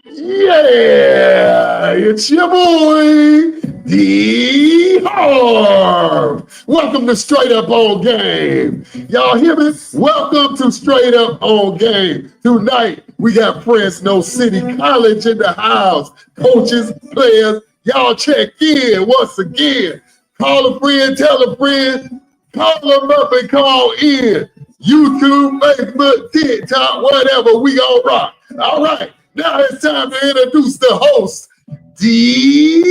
Yeah, it's your boy, D Harv. Welcome to Straight Up On Game. Y'all hear me? Welcome to Straight Up On Game. Tonight, we got Fresno City College in the house. Coaches, players, y'all check in once again. Call a friend, tell a friend, call them up and call in. YouTube, Facebook, TikTok, whatever, we all rock. All right. Now it's time to introduce the host, D.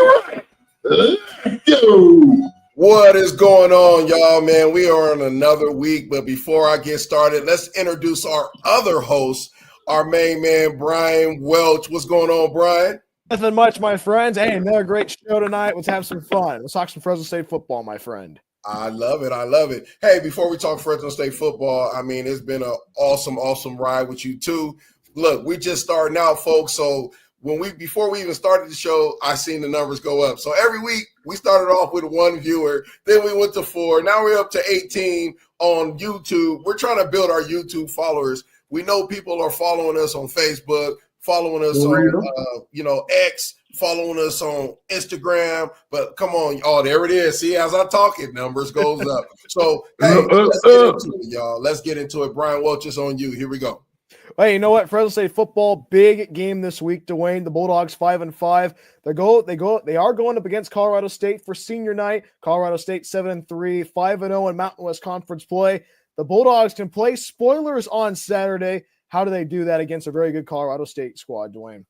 Wright. Let's go. What is going on, y'all, man? We are on another week, but before I get started, let's introduce our other host, our main man, Bryan Welch. What's going on, Bryan? Nothing much, my friends. Hey, another great show tonight. Let's have some fun. Let's talk some Fresno State football, my friend. I love it. I love it. Hey, before we talk Fresno State football, I mean, it's been an awesome ride with you, too. Look, we just starting out, folks. So before we even started the show, I seen the numbers go up. So every week we started off with 1 viewer, then we went to 4. Now we're up to 18 on YouTube. We're trying to build our YouTube followers. We know people are following us on Facebook, following us on X, following us on Instagram. But come on, oh, there it is. See, as I talk, it numbers goes up. So hey, let's get into it, y'all. Let's get into it. Bryan Welch, is on you. Here we go. Hey, you know what? Fresno State football, big game this week, Dwayne. The Bulldogs 5-5. They are going up against Colorado State for senior night. Colorado State 7-3, 5-0 in Mountain West Conference play. The Bulldogs can play spoilers on Saturday. How do they do that against a very good Colorado State squad, Dwayne?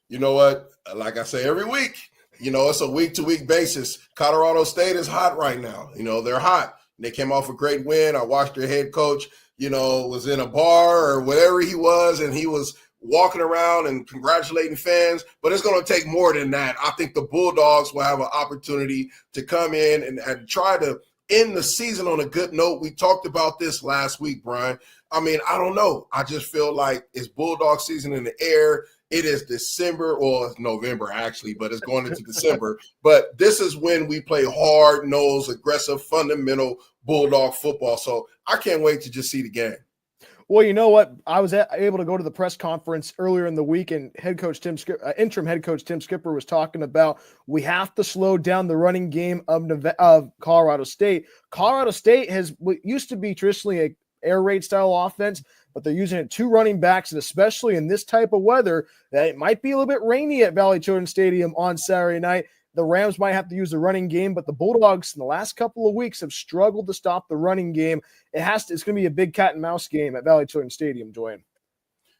You know what? Like I say every week, it's a week-to-week basis. Colorado State is hot right now. They're hot. They came off a great win. I watched their head coach, was in a bar or whatever he was, and he was walking around and congratulating fans. But it's going to take more than that. I think the Bulldogs will have an opportunity to come in and try to end the season on a good note. We talked about this last week, Bryan. I mean, I don't know. I just feel like it's Bulldog season in the air. It is December, or it's November actually, but it's going into December. But this is when we play hard-nosed, aggressive, fundamental Bulldog football. So I can't wait to just see the game. Well, you know what? I was able to go to the press conference earlier in the week, and interim head coach Tim Skipper was talking about we have to slow down the running game of Colorado State. Colorado State used to be traditionally a air raid style offense, but they're using it 2 running backs, and especially in this type of weather, that it might be a little bit rainy at Valley Children's Stadium on Saturday night. The Rams might have to use the running game, but the Bulldogs in the last couple of weeks have struggled to stop the running game. It's going to be a big cat and mouse game at Valley Children's Stadium, Dwayne.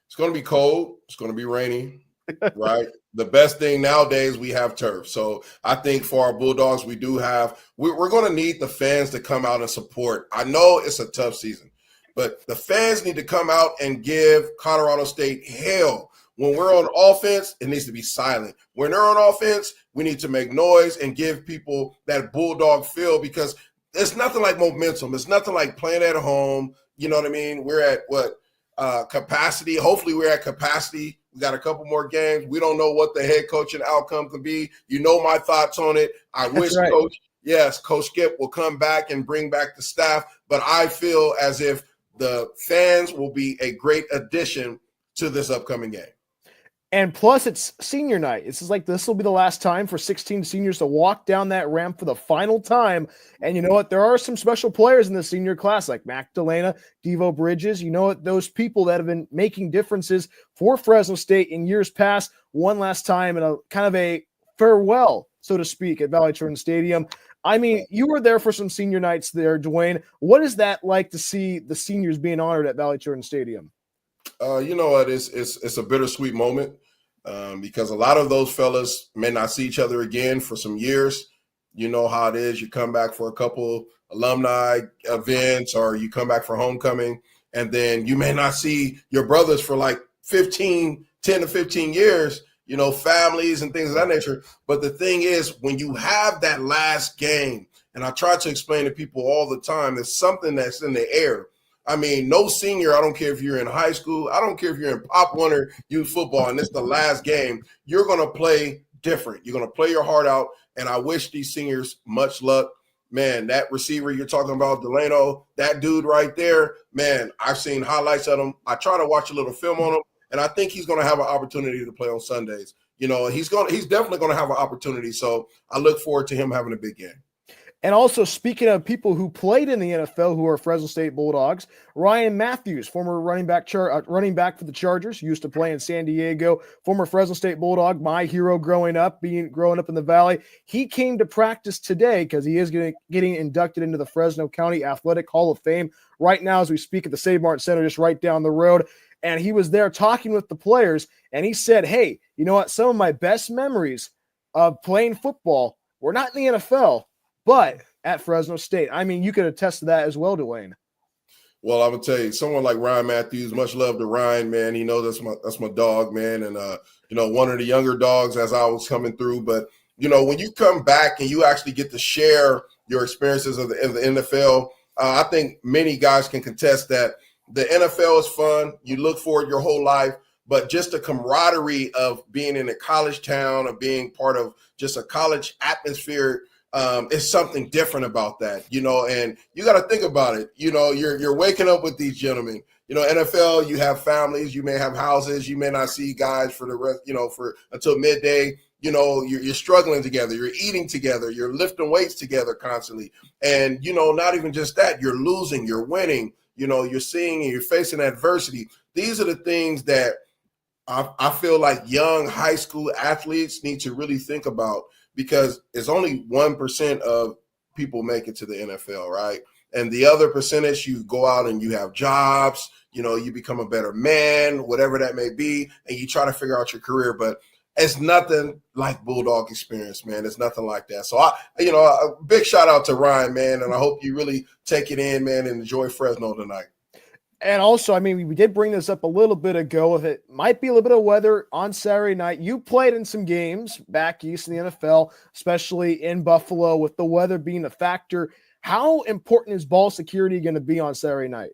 It's going to be cold. It's going to be rainy, right? The best thing nowadays, we have turf. So I think for our Bulldogs, we're going to need the fans to come out and support. I know it's a tough season, but the fans need to come out and give Colorado State hell. When we're on offense, it needs to be silent. When they're on offense, we need to make noise and give people that Bulldog feel, because it's nothing like momentum. It's nothing like playing at home. You know what I mean? We're at capacity. Hopefully we're at capacity. We got a couple more games. We don't know what the head coaching outcome could be. You know my thoughts on it. I wish Coach Skip will come back and bring back the staff, but I feel as if the fans will be a great addition to this upcoming game. And plus, it's senior night. This will be the last time for 16 seniors to walk down that ramp for the final time. And you know what? There are some special players in the senior class, like Mac Delana, Devo Bridges. You know what? Those people that have been making differences for Fresno State in years past, one last time in a kind of a farewell, so to speak, at Valley Children's Stadium. I mean, you were there for some senior nights there, Dwayne. What is that like to see the seniors being honored at Valley Children's Stadium? You know what? It's a bittersweet moment because a lot of those fellas may not see each other again for some years. You know how it is. You come back for a couple alumni events, or you come back for homecoming, and then you may not see your brothers for like 10 to 15 years, families and things of that nature. But the thing is, when you have that last game, and I try to explain to people all the time, it's something that's in the air. I mean, no senior, I don't care if you're in high school, I don't care if you're in Pop Warner youth football, and it's the last game, you're going to play different. You're going to play your heart out, and I wish these seniors much luck. man, that receiver you're talking about, Delano, that dude right there, man, I've seen highlights of him. I try to watch a little film on him, and I think he's going to have an opportunity to play on Sundays. He's definitely going to have an opportunity. So I look forward to him having a big game. And also, speaking of people who played in the NFL who are Fresno State Bulldogs, Ryan Matthews, former running back for the Chargers, used to play in San Diego, former Fresno State Bulldog, my hero growing up in the Valley. He came to practice today because he is getting inducted into the Fresno County Athletic Hall of Fame right now as we speak at the Save Martin Center just right down the road. And he was there talking with the players, and he said, hey, you know what? Some of my best memories of playing football were not in the NFL, but at Fresno State. I mean, you could attest to that as well, Dwayne. Well, I would tell you, someone like Ryan Matthews, much love to Ryan, man. He knows that's my dog, man. And, one of the younger dogs as I was coming through. But, when you come back and you actually get to share your experiences of the NFL, I think many guys can contest that the NFL is fun. You look for it your whole life. But just the camaraderie of being in a college town, of being part of just a college atmosphere, it's something different about that, and you got to think about it. You're waking up with these gentlemen, NFL, you have families, you may have houses, you may not see guys for the rest, until midday, you're struggling together, you're eating together, you're lifting weights together constantly. And, not even just that, you're losing, you're winning, you're seeing and you're facing adversity. These are the things that I feel like young high school athletes need to really think about, because it's only 1% of people make it to the NFL, right? And the other percentage, you go out and you have jobs, you become a better man, whatever that may be, and you try to figure out your career. But it's nothing like Bulldog experience, man. It's nothing like that. So, a big shout out to Ryan, man, and I hope you really take it in, man, and enjoy Fresno tonight. And also, I mean, we did bring this up a little bit ago. If it might be a little bit of weather on Saturday night, you played in some games back east in the NFL, especially in Buffalo, with the weather being a factor. How important is ball security going to be on Saturday night?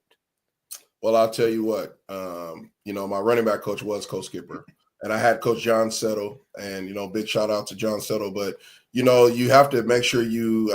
Well, I'll tell you what, my running back coach was Coach Skipper, and I had Coach John Settle, and, big shout out to John Settle. But, you have to make sure you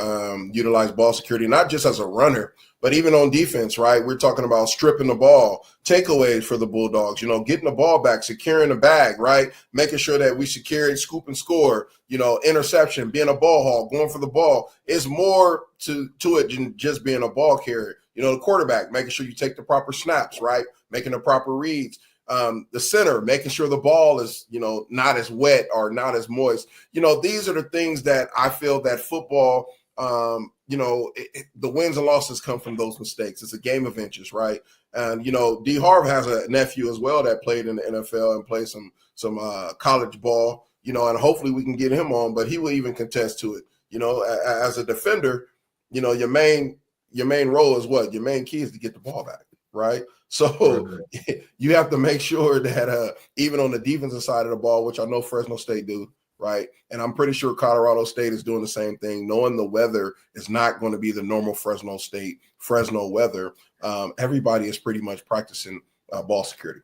utilize ball security, not just as a runner, but even on defense, right? We're talking about stripping the ball, takeaways for the Bulldogs, getting the ball back, securing the bag, right? Making sure that we secure it, scoop and score, interception, being a ball hawk, going for the ball. It's more to it than just being a ball carrier. The quarterback, making sure you take the proper snaps, right? Making the proper reads. The center, making sure the ball is, not as wet or not as moist. These are the things that I feel that football the wins and losses come from those mistakes. It's a game of inches, right? And, D. Harv has a nephew as well that played in the NFL and played some college ball, and hopefully we can get him on, but he will even contest to it. As a defender, your main role is what? Your main key is to get the ball back, right? So you have to make sure that even on the defensive side of the ball, which I know Fresno State do, right? And I'm pretty sure Colorado State is doing the same thing, knowing the weather is not going to be the normal Fresno weather. Everybody is pretty much practicing ball security.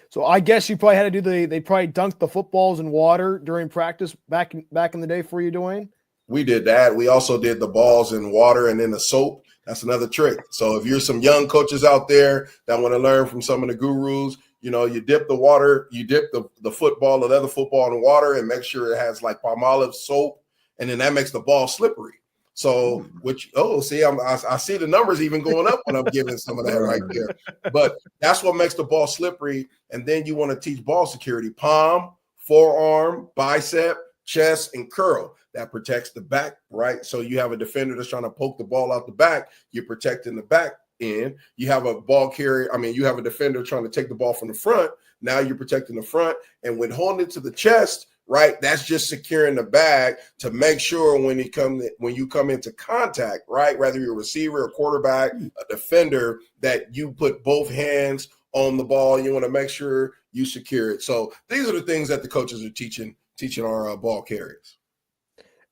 So I guess you probably had to they probably dunked the footballs in water during practice back in the day for you, Dwayne? We did that. We also did the balls in water and then the soap. That's another trick. So if you're some young coaches out there that want to learn from some of the gurus, you dip the water, you dip the football, the leather football in water, and make sure it has like Palmolive soap, and then that makes the ball slippery. So, I see the numbers even going up when I'm giving some of that right there. But that's what makes the ball slippery. And then you want to teach ball security: palm, forearm, bicep, chest, and curl. That protects the back, right? So you have a defender that's trying to poke the ball out the back. You're protecting the back end. You have a ball carrier. You have a defender trying to take the ball from the front. Now you're protecting the front. And when holding it to the chest, right, that's just securing the bag to make sure when you come into contact, right, whether you're a receiver, a quarterback, a defender, that you put both hands on the ball. You want to make sure you secure it. So these are the things that the coaches are teaching our ball carriers.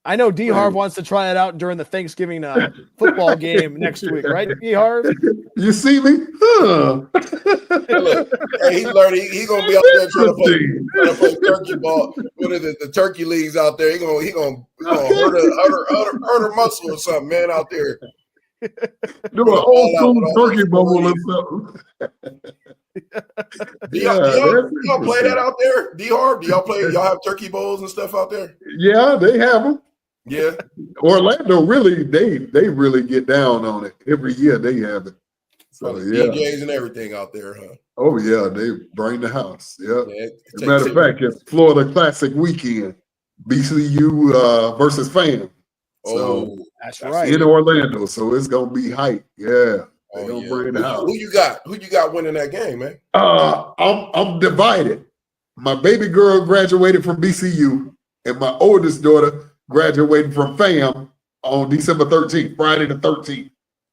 I know D Harv wants to try it out during the Thanksgiving football game next week, right? D Harv? You see me? Huh. Look, hey, he's learning. He's gonna be out there trying to play turkey ball. What is it? The turkey leagues out there. He gonna hurt a muscle or something, man, out there. Do an old school turkey bubble or something. Do y'all play that out there? D-Harv? Do y'all have turkey bowls and stuff out there? Yeah, they have them. Yeah. Orlando really, they really get down on it. Every year they have it. So yeah. DJs and everything out there, huh? Oh yeah, they bring the house. Yep. Yeah. As a matter of fact, it's Florida Classic weekend. BCU versus FAM. So that's right. In Orlando. So it's gonna be hype. Yeah. They're gonna bring the house. Who you got winning that game, man? I'm divided. My baby girl graduated from BCU, and my oldest daughter graduated from FAM on December 13th, Friday the 13th.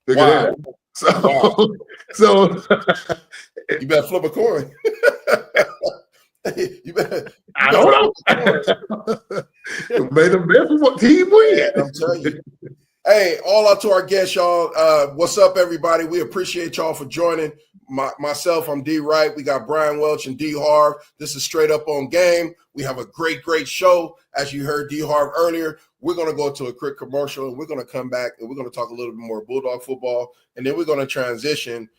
Wow. So you better flip a coin. I don't know. May the best team win. I'm telling you. Hey, all out to our guests, y'all. What's up, everybody? We appreciate y'all for joining. Myself, I'm D Wright. We got Bryan Welch and D Harv. This is Straight Up on Game. We have a great show. As you heard D Harv earlier, we're going to go to a quick commercial, and we're going to come back, and we're going to talk a little bit more Bulldog football, and then we're going to transition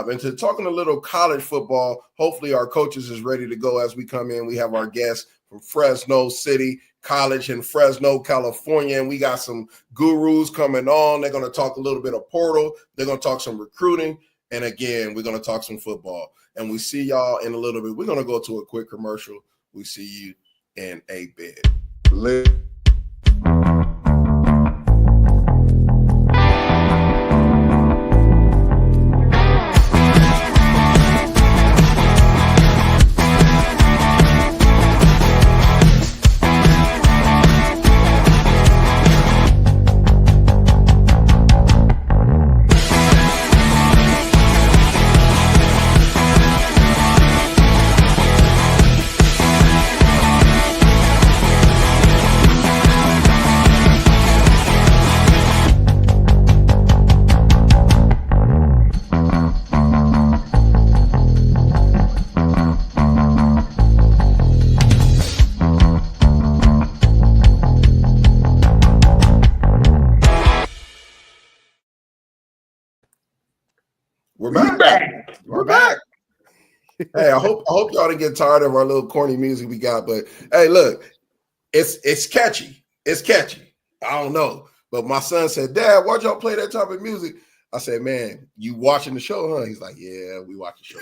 into talking a little college football. Hopefully our coaches is ready to go as we come in. We have our guests from Fresno City College in Fresno, California, and we got some gurus coming on. They're going to talk a little bit of portal. They're going to talk some recruiting, and again, we're going to talk some football. And we see y'all in a little bit. We're going to go to a quick commercial. We see you in a bit. We're back. Hey, I hope y'all didn't get tired of our little corny music we got, but hey, look, it's catchy. It's catchy. I don't know, but my son said, "Dad, why'd y'all play that type of music?" I said, "Man, you watching the show, huh?" He's like, "Yeah, we watch the show."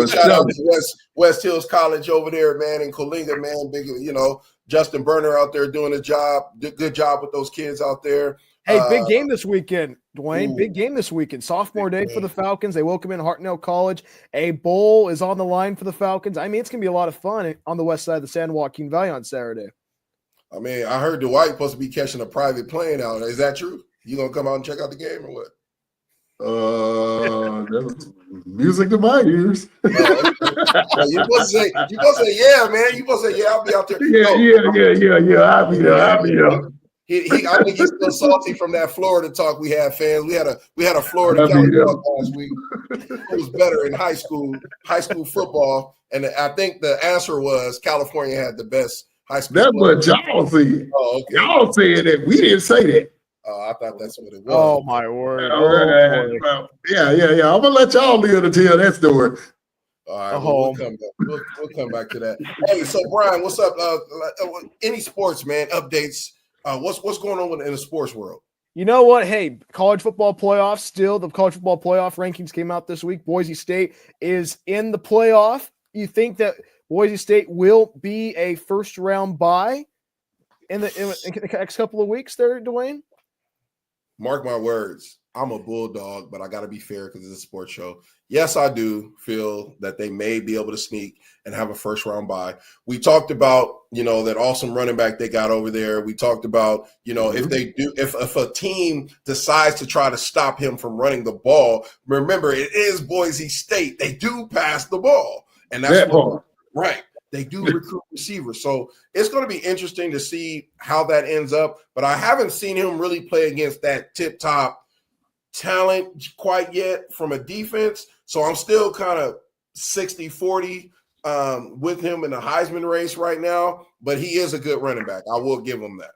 Shout out to West Hills College over there, man, in Coalinga, man. Big, Justin Berner out there doing a job. Did good job with those kids out there. Hey, big game this weekend, Dwayne. Big game this weekend. Sophomore day for the Falcons. They welcome in Hartnell College. A bowl is on the line for the Falcons. I mean, it's going to be a lot of fun on the west side of the San Joaquin Valley on Saturday. I mean, I heard Dwight supposed to be catching a private plane out. Is that true? You going to come out and check out the game or what? That's music to my ears. You supposed to say, yeah, man. You supposed to say, yeah, I'll be out there. Yeah. I'll be there. I think he's still salty from that Florida talk we had, fans. We had a Florida talk last week. It was better in high school football, and I think the answer was California had the best high school. That's what y'all said. Oh, okay. Y'all said that. We didn't say that. I thought that's what it was. Oh my word! Yeah. I'm gonna let y'all live to tell that story. All right, we'll come back. We'll come back to that. Hey, so Bryan, what's up? Any sports, man? Updates. What's going on in the sports world? You know what? Hey, college football playoffs still. The college football playoff rankings came out this week. Boise State is in the playoff. You think that Boise State will be a first-round bye in the next couple of weeks there, Dwayne? Mark my words. I'm a Bulldog, but I got to be fair because it's a sports show. Yes, I do feel that they may be able to sneak and have a first-round bye. We talked about, that awesome running back they got over there. We talked about, if a team decides to try to stop him from running the ball, remember, it is Boise State. They do pass the ball. And that's right. They do recruit receivers. So it's going to be interesting to see how that ends up. But I haven't seen him really play against that tip-top talent quite yet from a defense. So I'm still kind of 60-40 with him in the Heisman race right now. But he is a good running back. I will give him that.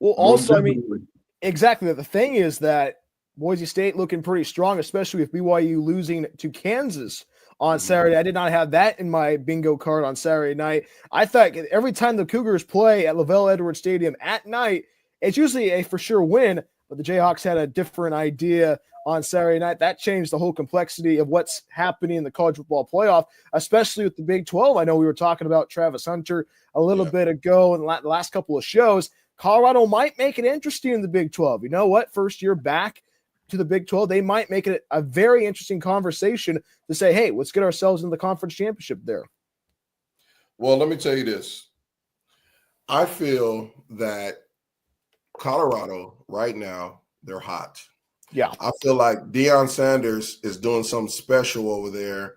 Well, also, I mean, exactly. The thing is that Boise State looking pretty strong, especially with BYU losing to Kansas on Saturday. I did not have that in my bingo card on Saturday night. I thought every time the Cougars play at LaVell Edwards Stadium at night, it's usually a for sure win, but the Jayhawks had a different idea on Saturday night. That changed the whole complexity of what's happening in the college football playoff, especially with the Big 12. I know we were talking about Travis Hunter a little bit ago in the last couple of shows. Colorado might make it interesting in the Big 12. You know what? First year back to the Big 12, they might make it a very interesting conversation to say, hey, let's get ourselves in the conference championship there. Well, let me tell you this. I feel that Colorado right now, they're hot. Yeah. I feel like Deion Sanders is doing something special over there.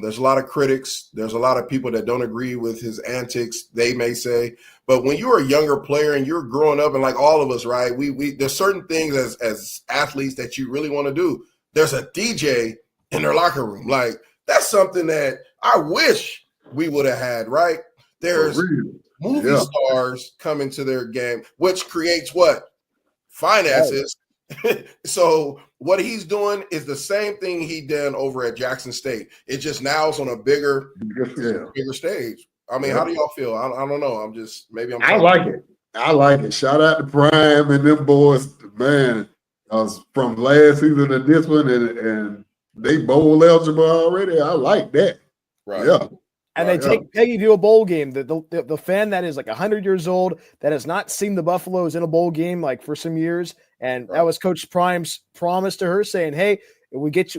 There's a lot of critics. There's a lot of people that don't agree with his antics, they may say. But when you're a younger player and you're growing up, and like all of us, right, we there's certain things as athletes that you really want to do. There's a DJ in their locker room. Like, that's something that I wish we would have had, right? There's movie stars coming to their game, which creates what? Finances. So what he's doing is the same thing he did over at Jackson State. It just now is on a bigger stage. I mean, how do y'all feel? I don't know. I like it. I like it. Shout out to Prime and them boys. Man, I was from last season to this one, and they bowl eligible already. I like that. Right. Yeah. And they take Peggy to a bowl game. The fan that is like 100 years old that has not seen the Buffaloes in a bowl game like for some years, and that was Coach Prime's promise to her, saying, "Hey, we get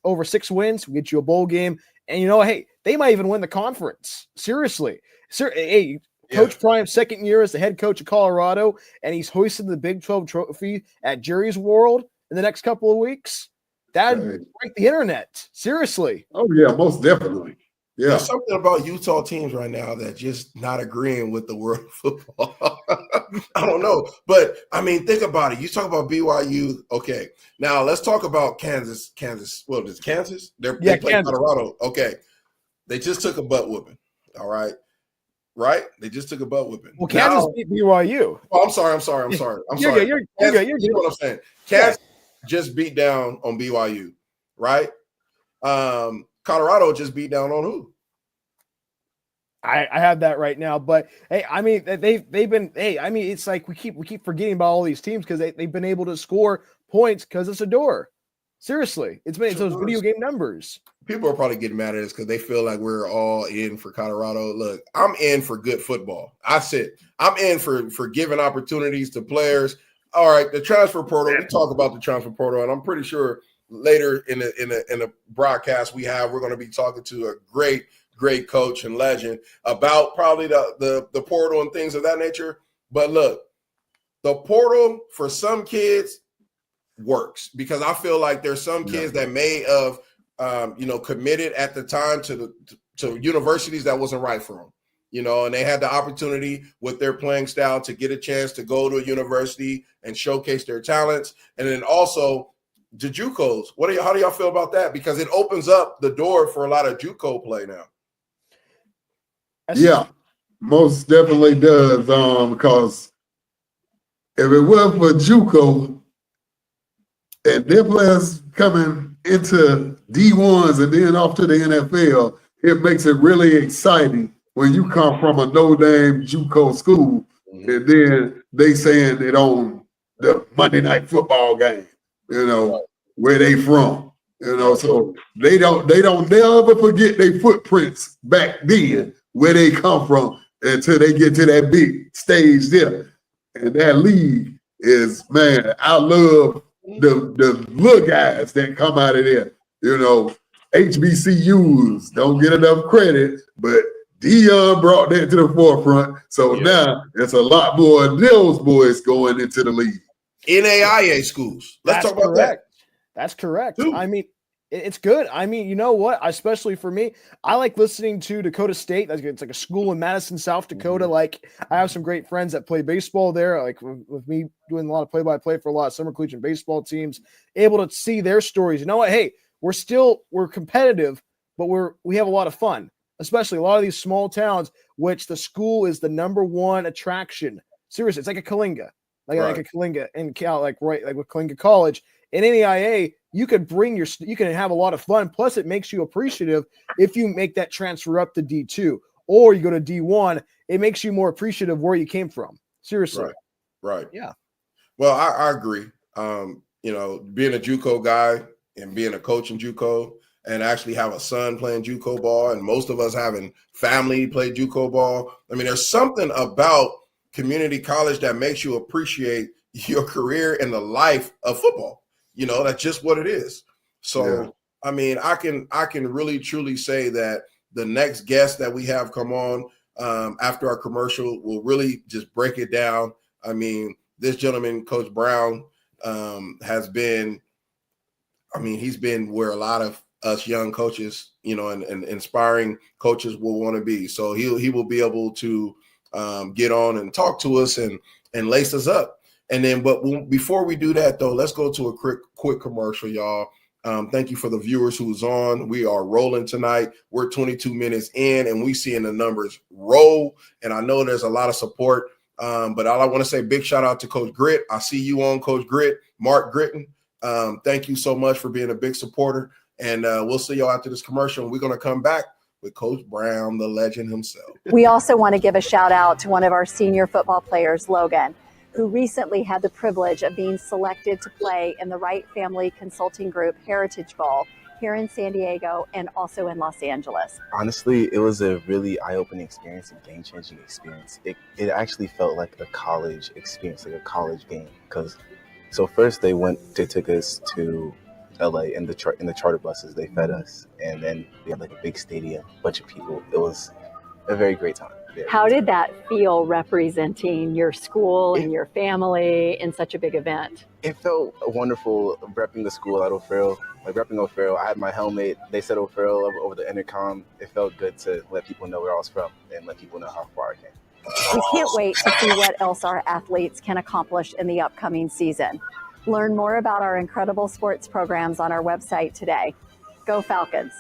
over 6 wins, we get you a bowl game, and you know, hey, they might even win the conference." Seriously, Coach Prime's second year as the head coach of Colorado, and he's hoisting the Big 12 trophy at Jerry's World in the next couple of weeks. That'd break the internet. Seriously. Oh, yeah, most definitely. Yeah. There's something about Utah teams right now that just not agreeing with the world of football. I don't know. But, I mean, think about it. You talk about BYU. Okay. Now, let's talk about Kansas. Well, is Kansas? They play Kansas. Colorado. Okay. They just took a butt whooping. All right. Right? They just took a butt whipping. Well, Kansas beat BYU. Oh, I'm sorry. You're good. You know what I'm saying? Kansas just beat down on BYU, right? Colorado just beat down on who? I have that right now, but hey, I mean they've been. Hey, I mean it's like we keep forgetting about all these teams because they've been able to score points because it's a door. Seriously, it's those video game numbers. People are probably getting mad at us because they feel like we're all in for Colorado. Look, I'm in for good football. I said I'm in for giving opportunities to players. All right, the transfer portal. We talk about the transfer portal, and I'm pretty sure later in the broadcast we're going to be talking to a great coach and legend about probably the portal and things of that nature. But look, the portal for some kids works because I feel like there's some kids that may have committed at the time to universities that wasn't right for them. And they had the opportunity with their playing style to get a chance to go to a university and showcase their talents. And then also the JUCOs. How do y'all feel about that? Because it opens up the door for a lot of JUCO play now. Yeah, most definitely does. Because if it weren't for JUCO and their players coming into D1s and then off to the NFL, it makes it really exciting when you come from a no-name JUCO school and then they saying it on the Monday Night Football game, where they from, so they don't never forget their footprints back then, where they come from until they get to that big stage there. And that league is, man, I love the little guys that come out of there. HBCUs don't get enough credit, but Deion brought that to the forefront. So now it's a lot more of those boys going into the league. NAIA schools. Let's talk about that. That's correct. Dude. I mean, It's good. I mean, you know what? Especially for me, I like listening to Dakota State. It's like a school in Madison, South Dakota. Mhm. Like, I have some great friends that play baseball there. Like with me doing a lot of play-by-play for a lot of summer collegiate baseball teams, able to see their stories. You know what? Hey, we're competitive, but we have a lot of fun. Especially a lot of these small towns, which the school is the number one attraction. Seriously, it's like a Kalinga, like a Kalinga in Cal, like with Kalinga College. In NAIA, you can you can have a lot of fun. Plus, it makes you appreciative if you make that transfer up to D2 or you go to D1. It makes you more appreciative where you came from. Seriously. Right. Yeah. Well, I agree. Being a JUCO guy and being a coach in JUCO and actually have a son playing JUCO ball, and most of us having family play JUCO ball. I mean, there's something about community college that makes you appreciate your career and the life of football. That's just what it is. So, Yeah. I mean, I can really truly say that the next guest that we have come on after our commercial will really just break it down. I mean, this gentleman, Coach Brown, has been, he's been where a lot of us young coaches, and inspiring coaches will want to be. So he will be able to get on and talk to us and lace us up. And then, but before we do that, though, let's go to a quick commercial, y'all. Thank you for the viewers who's on. We are rolling tonight. We're 22 minutes in, and we seeing the numbers roll. And I know there's a lot of support. But all I want to say, big shout out to Coach Grit. I see you on, Coach Grit, Mark Gritton. Thank you so much for being a big supporter. And we'll see y'all after this commercial. And we're going to come back with Coach Brown, the legend himself. We also want to give a shout out to one of our senior football players, Logan, who recently had the privilege of being selected to play in the Wright Family Consulting Group Heritage Bowl here in San Diego and also in Los Angeles. Honestly, it was a really eye-opening experience, a game-changing experience. It actually felt like a college experience, like a college game. So first they took us to LA in the charter buses. They fed us, and then we had like a big stadium, bunch of people. It was a very great time. How did that feel representing your school and your family in such a big event? It felt wonderful repping the school at O'Farrell. Like repping O'Farrell, I had my helmet. They said O'Farrell over the intercom. It felt good to let people know where I was from and let people know how far I came. We can't wait to see what else our athletes can accomplish in the upcoming season. Learn more about our incredible sports programs on our website today. Go Falcons!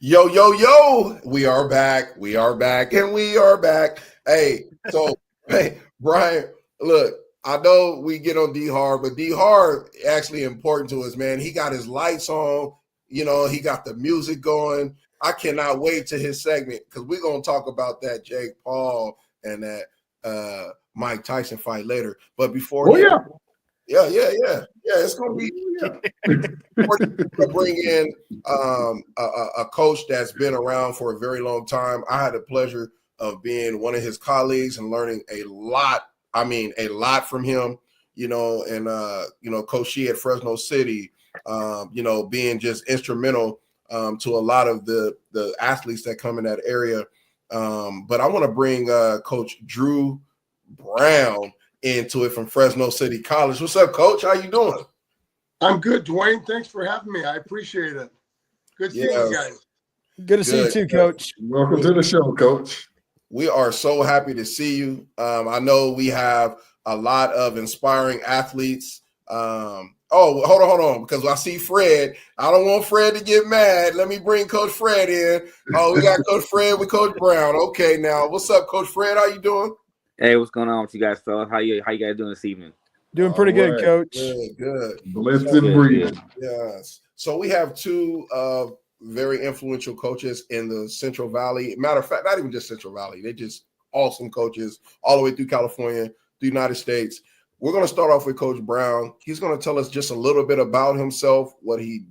Yo, we are back, and we are back. Hey, so, hey, Brian, look, I know we get on D-Harv, but D-Harv actually important to us, man. He got his lights on, he got the music going. I cannot wait to his segment because we're going to talk about that Jake Paul and that Mike Tyson fight later. But before Yeah, it's going to be to bring in a coach that's been around for a very long time. I had the pleasure of being one of his colleagues and learning a lot from him, and Coach Shee at Fresno City, being just instrumental to a lot of the athletes that come in that area. But I want to bring Coach Drew Brown into it from Fresno City College. What's up, Coach? How you doing? I'm good, Dwayne. Thanks for having me. I appreciate it. Good seeing you guys. Good to see you too, Coach. Welcome to the show, Coach. We are so happy to see you. I know we have a lot of inspiring athletes. Hold on, because I see Fred. I don't want Fred to get mad. Let me bring Coach Fred in. Oh, we got Coach Fred with Coach Brown. Okay, now, what's up, Coach Fred? How you doing? Hey, what's going on with you guys, fellas? How you guys doing this evening? Doing pretty good, Coach. Good. Blessed and breathing. Yes. So we have two very influential coaches in the Central Valley. Matter of fact, not even just Central Valley. They're just awesome coaches all the way through California, the United States. We're going to start off with Coach Brown. He's going to tell us just a little bit about himself, what he,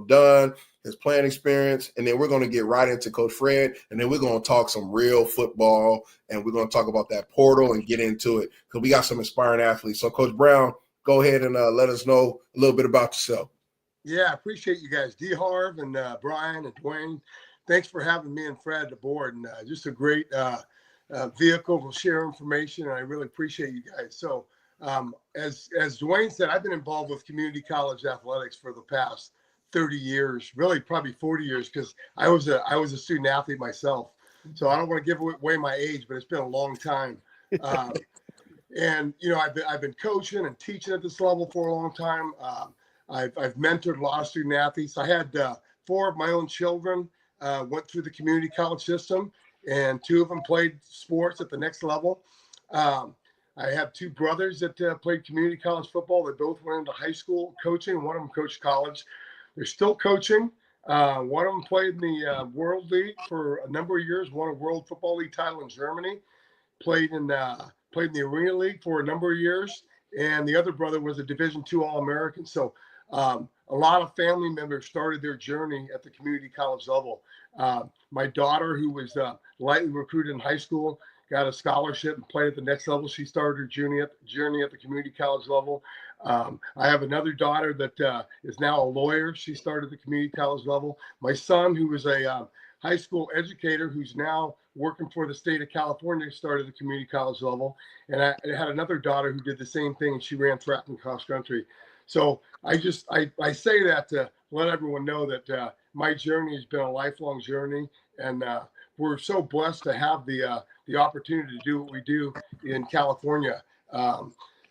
done, his playing experience, and then we're going to get right into Coach Fred, and then we're going to talk some real football, and we're going to talk about that portal and get into it because we got some inspiring athletes. So, Coach Brown, go ahead and let us know a little bit about yourself. Yeah, I appreciate you guys. D-Harv and Brian and Dwayne. thanks for having me and Fred aboard, and just a great vehicle to share information, and I really appreciate you guys. So as Dwayne said, I've been involved with community college athletics for the past 30 years, really probably 40 years, because I was a student athlete myself. So I don't want to give away my age, but it's been a long time. And I've been coaching and teaching at this level for a long time. I've mentored a lot of student athletes. I had 4 of my own children went through the community college system, and 2 of them played sports at the next level. I have 2 brothers that played community college football. They both went into high school coaching. One of them coached college. They're still coaching. One of them played in the World League for a number of years, won a World Football League title in Germany, played in the Arena League for a number of years, and the other brother was a Division II All-American. So a lot of family members started their journey at the community college level. My daughter, who was lightly recruited in high school, got a scholarship and played at the next level. She started her journey at the community college level. I have another daughter that is now a lawyer. She started at the community college level. My son, who was a high school educator, who's now working for the state of California, started at the community college level. And I had another daughter who did the same thing, and she ran track and cross country. So I say that to let everyone know that my journey has been a lifelong journey, and we're so blessed to have the opportunity to do what we do in California.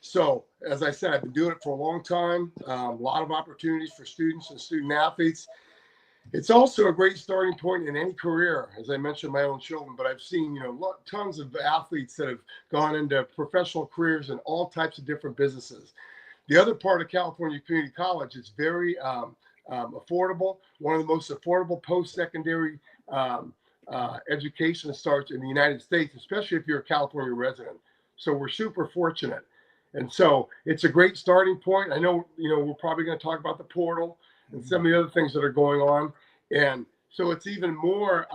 So as I said, I've been doing it for a long time. A lot of opportunities for students and student athletes. It's also a great starting point in any career, as I mentioned my own children, but I've seen, tons of athletes that have gone into professional careers in all types of different businesses. The other part of California Community College is very affordable. One of the most affordable post-secondary education starts in the United States, especially if you're a California resident. So we're super fortunate. And so it's a great starting point. I know, we're probably going to talk about the portal and some of the other things that are going on. And so it's even more,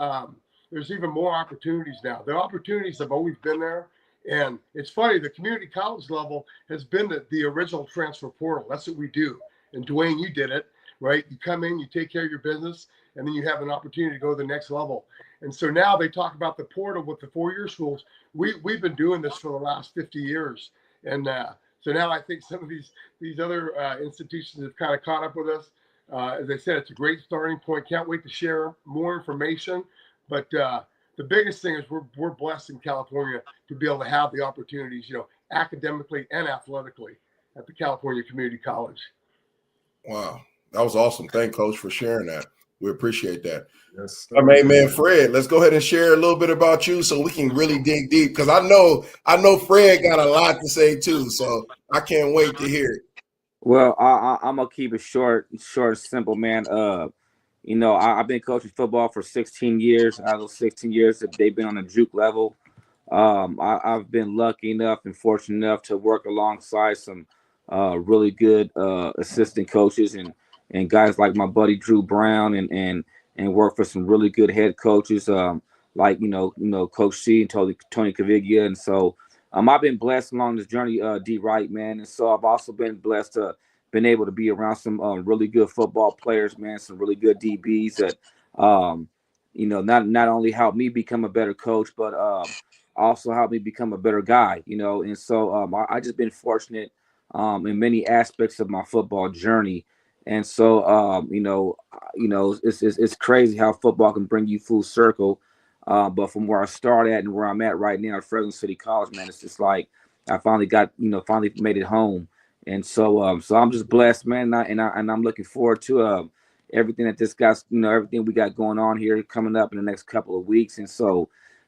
there's even more opportunities now. The opportunities have always been there. And it's funny, the community college level has been the original transfer portal. That's what we do. And Dwayne, you did it, right? You come in, you take care of your business, and then you have an opportunity to go to the next level. And so now they talk about the portal with the 4-year schools. We've been doing this for the last 50 years. And so now I think some of these other institutions have kind of caught up with us. As I said, it's a great starting point. Can't wait to share more information. But the biggest thing is we're blessed in California to be able to have the opportunities, academically and athletically at the California Community College. Wow. That was awesome. Thank Coach for sharing that. We appreciate that. Yes. I mean, man, Fred, let's go ahead and share a little bit about you so we can really dig deep, because I know Fred got a lot to say too. So I can't wait to hear it. Well, I'm gonna keep it short, simple, man. I've been coaching football for 16 years. Out of those 16 years, they've been on a juke level. I've been lucky enough and fortunate enough to work alongside some really good assistant coaches and guys like my buddy Drew Brown and work for some really good head coaches like Coach C and Tony Caviglia. And so I've been blessed along this journey, D Wright, man. And so I've also been blessed to been able to be around some really good football players, man, some really good DBs that not only helped me become a better coach, but also helped me become a better guy, And so I just been fortunate in many aspects of my football journey. And so it's crazy how football can bring you full circle. But from where I started at and where I'm at right now at Fresno City College, man, it's just like I finally made it home. And so I'm just blessed, man, and I'm looking forward to everything that this guy's, everything we got going on here coming up in the next couple of weeks. And so,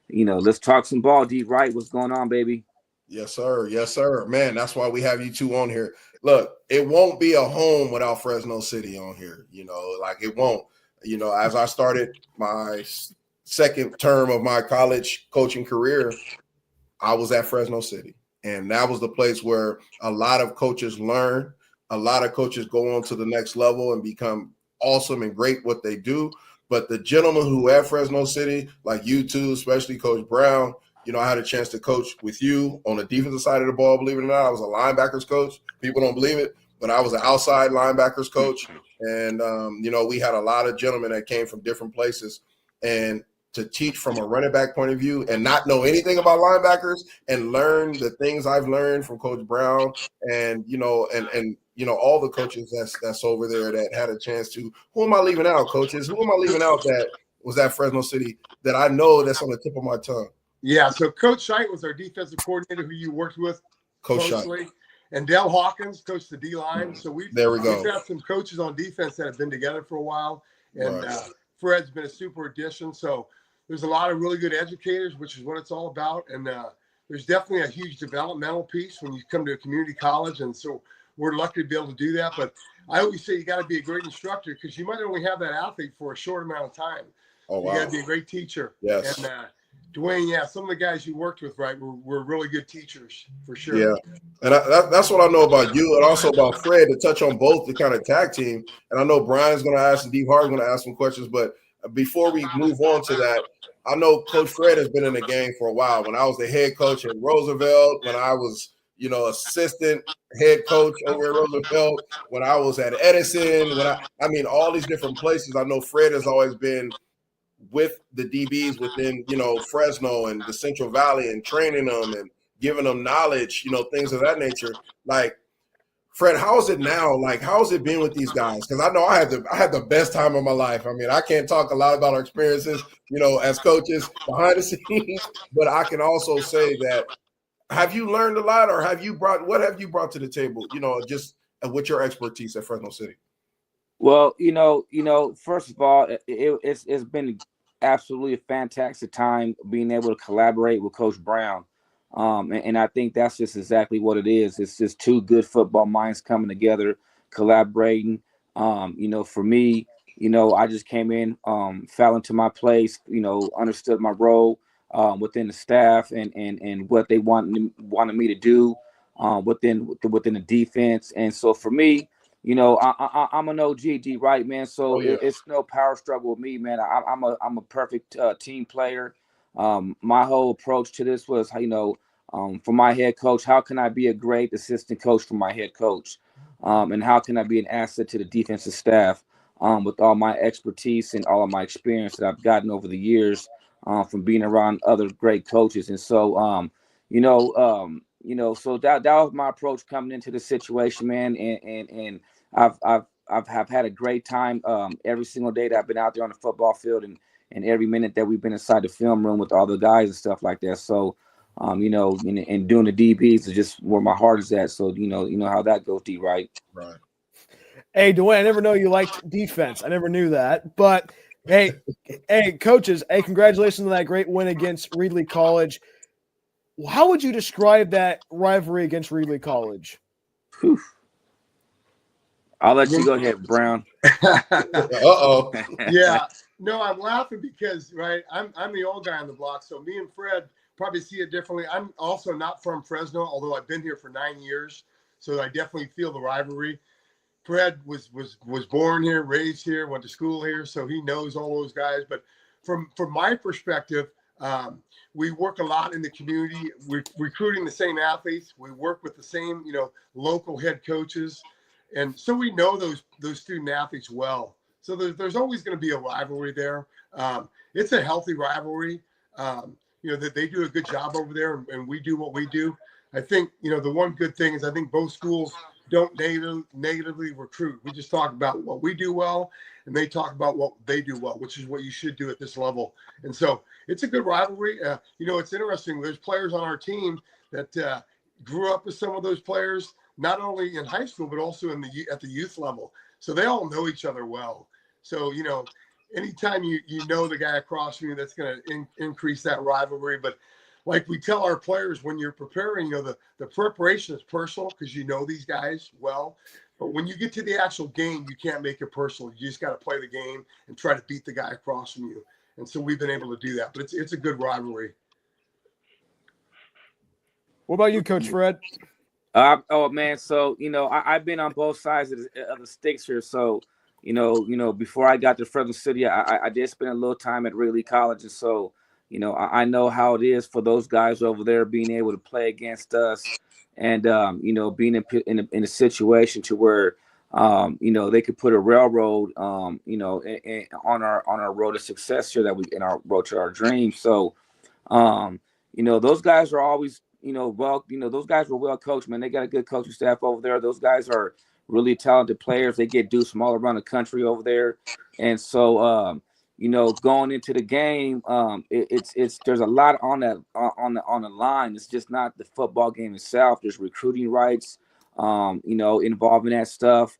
let's talk some ball. D Wright, what's going on, baby? Yes, sir. Yes, sir. Man, that's why we have you two on here. Look, it won't be a home without Fresno City on here. It won't. As I started my second term of my college coaching career, I was at Fresno City. And that was the place where a lot of coaches learn. A lot of coaches go on to the next level and become awesome and great what they do. But the gentlemen who at Fresno City, like you two, especially Coach Brown, I had a chance to coach with you on the defensive side of the ball. Believe it or not, I was a linebackers coach. People don't believe it, but I was an outside linebackers coach. And, we had a lot of gentlemen that came from different places. and to teach from a running back point of view and not know anything about linebackers and learn the things I've learned from Coach Brown and all the coaches that's over there that had a chance to. Who am I leaving out, coaches? Who am I leaving out that was at Fresno City that I know that's on the tip of my tongue? Yeah, so Coach Scheit was our defensive coordinator who you worked with closely. And Dale Hawkins coached the D-line. So we've had some coaches on defense that have been together for a while. And Fred's been a super addition. So there's a lot of really good educators, which is what it's all about. And there's definitely a huge developmental piece when you come to a community college. And so we're lucky to be able to do that. But I always say you got to be a great instructor because you might only have that athlete for a short amount of time. Oh, wow. You got to be a great teacher. Yes. And Dwayne, some of the guys you worked with, right, were really good teachers for sure. Yeah. And that's what I know about you and also about Fred, to touch on both the kind of tag team. And I know Brian's going to ask and D. Harv's going to ask some questions. But before we move on to that, I know Coach Fred has been in the game for a while. When I was the head coach at Roosevelt, when I was, assistant head coach over at Roosevelt, when I was at Edison, all these different places, I know Fred has always been with the DBs within, Fresno and the Central Valley and training them and giving them knowledge, things of that nature. Like, Fred, how is it now? Like, how has it been with these guys? Because I know I had the best time of my life. I mean, I can't talk a lot about our experiences, as coaches behind the scenes, but I can also say that, have you learned a lot, or what have you brought to the table, just with your expertise at Fresno City? Well, first of all, it's been absolutely a fantastic time being able to collaborate with Coach Brown. And I think that's just exactly what it is. It's just two good football minds coming together, collaborating. For me, I just came in, fell into my place, understood my role within the staff and what they wanted me to do within the defense. And so for me, I'm an OG, D. Wright, man. So it's no power struggle with me, man. I'm a perfect team player. My whole approach to this was, for my head coach, how can I be a great assistant coach for my head coach? And how can I be an asset to the defensive staff with all my expertise and all of my experience that I've gotten over the years from being around other great coaches. And so, so that was my approach coming into the situation, man. And I've had a great time every single day that I've been out there on the football field and every minute that we've been inside the film room with all the guys and stuff like that. So, and doing the DBs is just where my heart is at. So, you know how that goes, D. Right. Right. Hey, Dwayne, I never know you liked defense. I never knew that. But, hey, coaches, congratulations on that great win against Reedley College. How would you describe that rivalry against Reedley College? Whew. I'll let you go ahead, Brown. Uh-oh. Yeah. No, I'm laughing because, right, I'm the old guy on the block, so me and Fred probably see it differently. I'm also not from Fresno, although I've been here for 9 years, so I definitely feel the rivalry. Fred was born here, raised here, went to school here, so he knows all those guys. But from my perspective, we work a lot in the community. We're recruiting the same athletes. We work with the same, local head coaches, and so we know those student athletes well. So there's always going to be a rivalry there. It's a healthy rivalry. That they do a good job over there, and we do what we do. I think, the one good thing is I think both schools don't negatively recruit. We just talk about what we do well, and they talk about what they do well, which is what you should do at this level. And so it's a good rivalry. It's interesting. There's players on our team that grew up with some of those players, not only in high school, but also at the youth level. So they all know each other well. So, anytime you know the guy across from you, that's going to increase that rivalry. But like we tell our players, when you're preparing, the preparation is personal because you know these guys well. But when you get to the actual game, you can't make it personal. You just got to play the game and try to beat the guy across from you. And so we've been able to do that. But it's a good rivalry. What about you, Coach Fred? Oh, man. So, I've been on both sides of the sticks here. So, before I got to Fresno City, I did spend a little time at Reedley College. And so, I know how it is for those guys over there being able to play against us and, being in a situation to where, they could put a railroad, on our road to success here in our road to our dreams. So, those guys are always, those guys were well coached, man. They got a good coaching staff over there. Those guys are really talented players. They get deuced from all around the country over there. And so, going into the game, there's a lot on the line. It's just not the football game itself. There's recruiting rights, involving that stuff.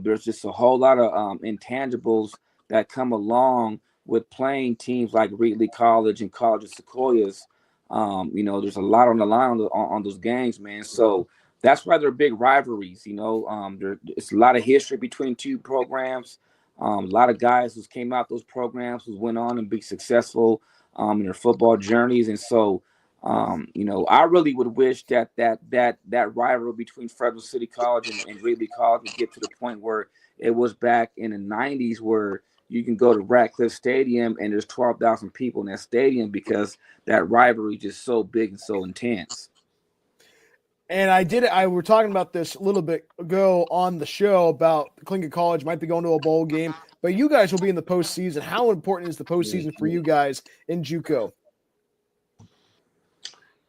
There's just a whole lot of intangibles that come along with playing teams like Reedley College and College of Sequoias. There's a lot on the line on those games, man. So that's why they're big rivalries. It's a lot of history between two programs. A lot of guys who came out those programs who went on and be successful in their football journeys. And so, I really would wish that rivalry between Fresno City College and Reedley College would get to the point where it was back in the 90s, where you can go to Ratcliffe Stadium and there's 12,000 people in that stadium because that rivalry is just so big and so intense. And I were talking about this a little bit ago on the show about Clinton College might be going to a bowl game, but you guys will be in the postseason. How important is the postseason for you guys in JUCO?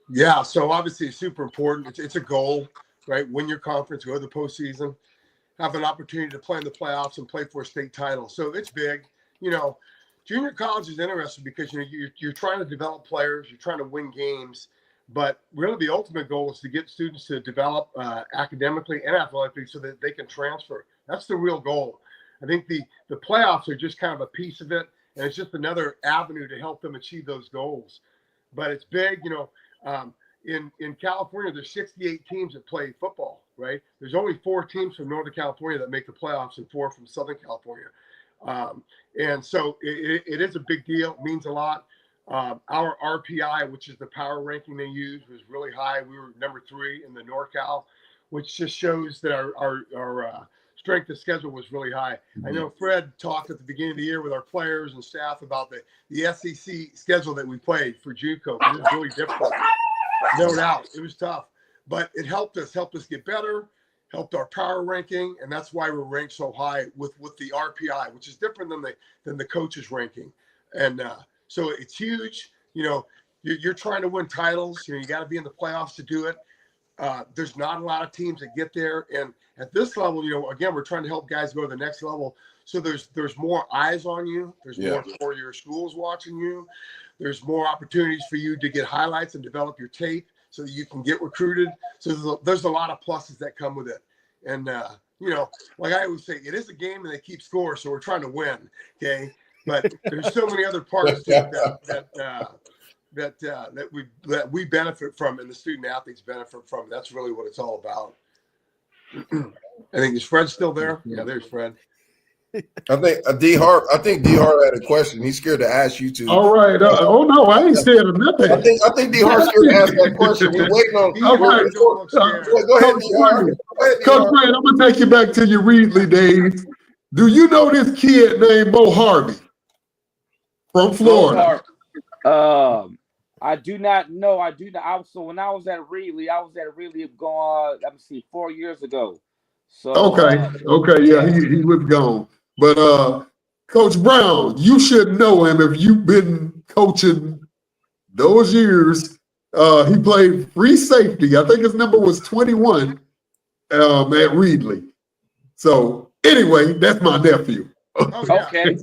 Yeah, so obviously it's super important. It's a goal, right? Win your conference, go to the postseason, have an opportunity to play in the playoffs and play for a state title. So it's big. Junior college is interesting because you're trying to develop players, you're trying to win games, but really the ultimate goal is to get students to develop academically and athletically so that they can transfer. That's the real goal. I think the playoffs are just kind of a piece of it, and it's just another avenue to help them achieve those goals. But it's big, in California, there's 68 teams that play football, right? There's only 4 teams from Northern California that make the playoffs and 4 from Southern California. And so it is a big deal. It means a lot. Our RPI, which is the power ranking they use, was really high. We were number 3 in the NorCal, which just shows that our strength of schedule was really high. Mm-hmm. I know Fred talked at the beginning of the year with our players and staff about the SEC schedule that we played for JUCO. It was really difficult. No doubt. It was tough. But it helped us get better, helped our power ranking, and that's why we're ranked so high with the RPI, which is different than the coaches ranking. And so it's huge. You're trying to win titles. You got to be in the playoffs to do it. There's not a lot of teams that get there. And at this level, again, we're trying to help guys go to the next level. So there's more eyes on you. There's more for your schools watching you. There's more opportunities for you to get highlights and develop your tape so that you can get recruited. So there's a lot of pluses that come with it. And, like I always say, it is a game and they keep score. So we're trying to win. Okay. But there's so many other parts to it that we benefit from and the student athletes benefit from. That's really what it's all about. I think, is Fred still there? Yeah, there's Fred. I think D Harv had a question. He's scared to ask you to. All right. Oh no, I ain't scared of nothing. I think D Harv's scared to ask that question. We're waiting on. Go ahead, D Harv. Coach Bryan, I'm gonna take you back to your Reedley days. Do you know this kid named Bo Harvey from Florida? I do not know. I do not. So when I was at Reedley going, 4 years ago. So okay, yeah, he was gone. But Coach Brown, you should know him if you've been coaching those years. He played free safety. I think his number was 21 at Reedley. So anyway, that's my nephew. Oh, yeah. Okay.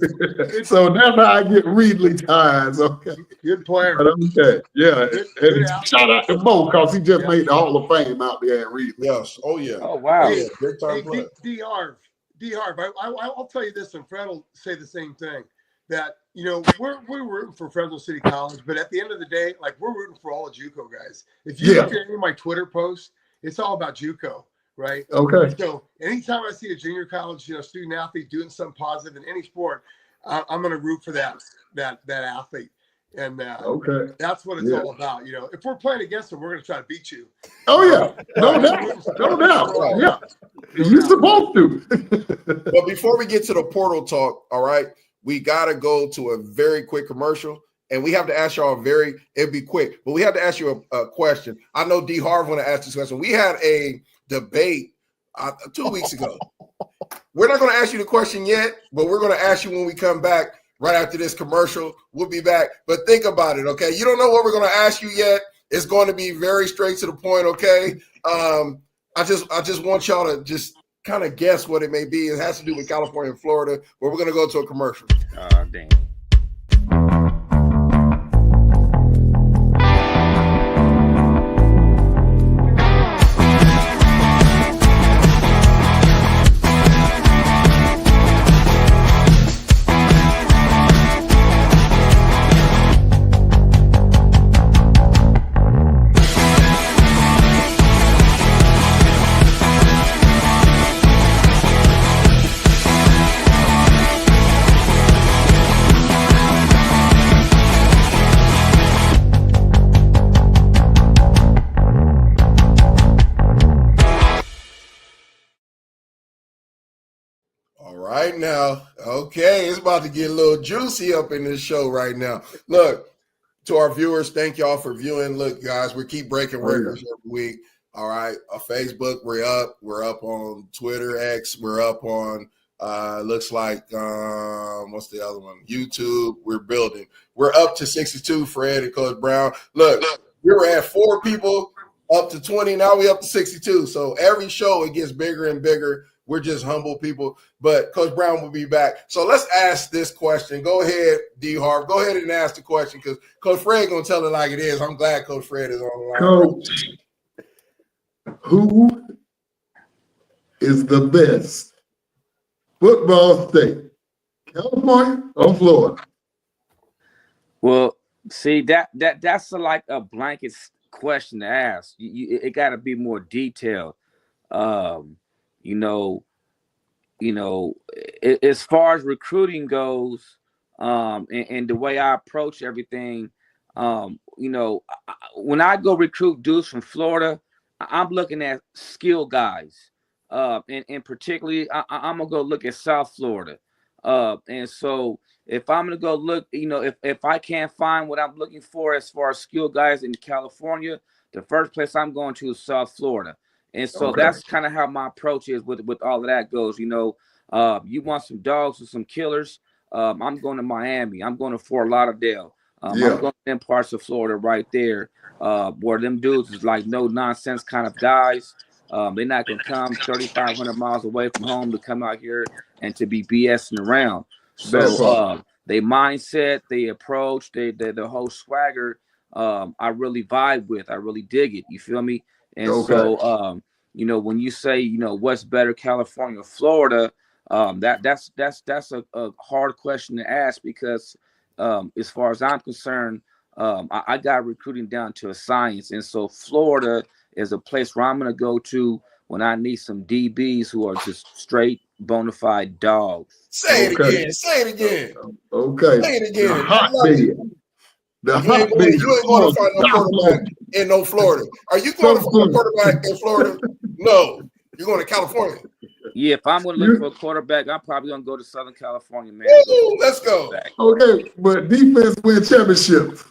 So that's how I get Reedley ties. Okay. Good player. But okay. Yeah. And shout out to Mo because he just made the Hall of Fame out there at Reedley. Yes. Oh yeah. Oh wow. Hey, Big time player. D Harv, I'll tell you this, and Fred will say the same thing. That we're rooting for Fresno City College, but at the end of the day, like we're rooting for all the JUCO guys. If you look at any of my Twitter posts, it's all about JUCO. Right. Okay. So anytime I see a junior college, student athlete doing something positive in any sport, I'm going to root for that athlete. And that's what it's all about. If we're playing against them, we're going to try to beat you. Oh yeah, no doubt. Yeah, you're supposed to. But before we get to the portal talk, all right, we got to go to a very quick commercial. And we have to ask y'all it'd be quick, but we have to ask you a question. I know D Harv want to ask this question. We had a debate 2 weeks ago. We're not going to ask you the question yet, but we're going to ask you when we come back right after this commercial. We'll be back. But think about it, okay? You don't know what we're going to ask you yet. It's going to be very straight to the point, okay? I just want y'all to just kind of guess what it may be. It has to do with California and Florida, but we're going to go to a commercial. Oh, damn. Right now, okay, it's about to get a little juicy up in this show right now. Look, to our viewers, thank y'all for viewing. Look, guys, we keep breaking records every week. All right, Facebook, we're up on Twitter, X, we're up on looks like what's the other one? YouTube. We're building. We're up to 62, Fred and Coach Brown. Look, we were at 4 people up to 20. Now we up to 62. So every show it gets bigger and bigger. We're just humble people, but Coach Brown will be back. So let's ask this question. Go ahead, D. Harv. Go ahead and ask the question because Coach Fred going to tell it like it is. I'm glad Coach Fred is on the line. Coach, who is the best football state, California or Florida? Well, see, that's like a blanket question to ask. It got to be more detailed. As far as recruiting goes, and the way I approach everything, when I go recruit dudes from Florida, I'm looking at skill guys, and particularly I'm gonna go look at South Florida, and so if I'm gonna go look, if I can't find what I'm looking for as far as skill guys in California, the first place I'm going to is South Florida. And so that's kind of how my approach is with all of that goes. You want some dogs or some killers, I'm going to Miami. I'm going to Fort Lauderdale. I'm going to them parts of Florida right there where them dudes is like no nonsense kind of guys. They're not going to come 3,500 miles away from home to come out here and to be BSing around. So they mindset, they approach, the whole swagger, I really vibe with. I really dig it. You feel me? And so, when you say, what's better, California or Florida, that's a hard question to ask because as far as I'm concerned, I got recruiting down to a science. And so Florida is a place where I'm going to go to when I need some DBs who are just straight bona fide dogs. Say it again. Say it again. Okay. Say it again. The hotbed. You ain't going to find no quarterback in no Florida. Are you going to find a quarterback in Florida? No. You're going to California. Yeah, if I'm going to look for a quarterback, I'm probably going to go to Southern California, man. Woo, let's go. Okay, but defense win championships.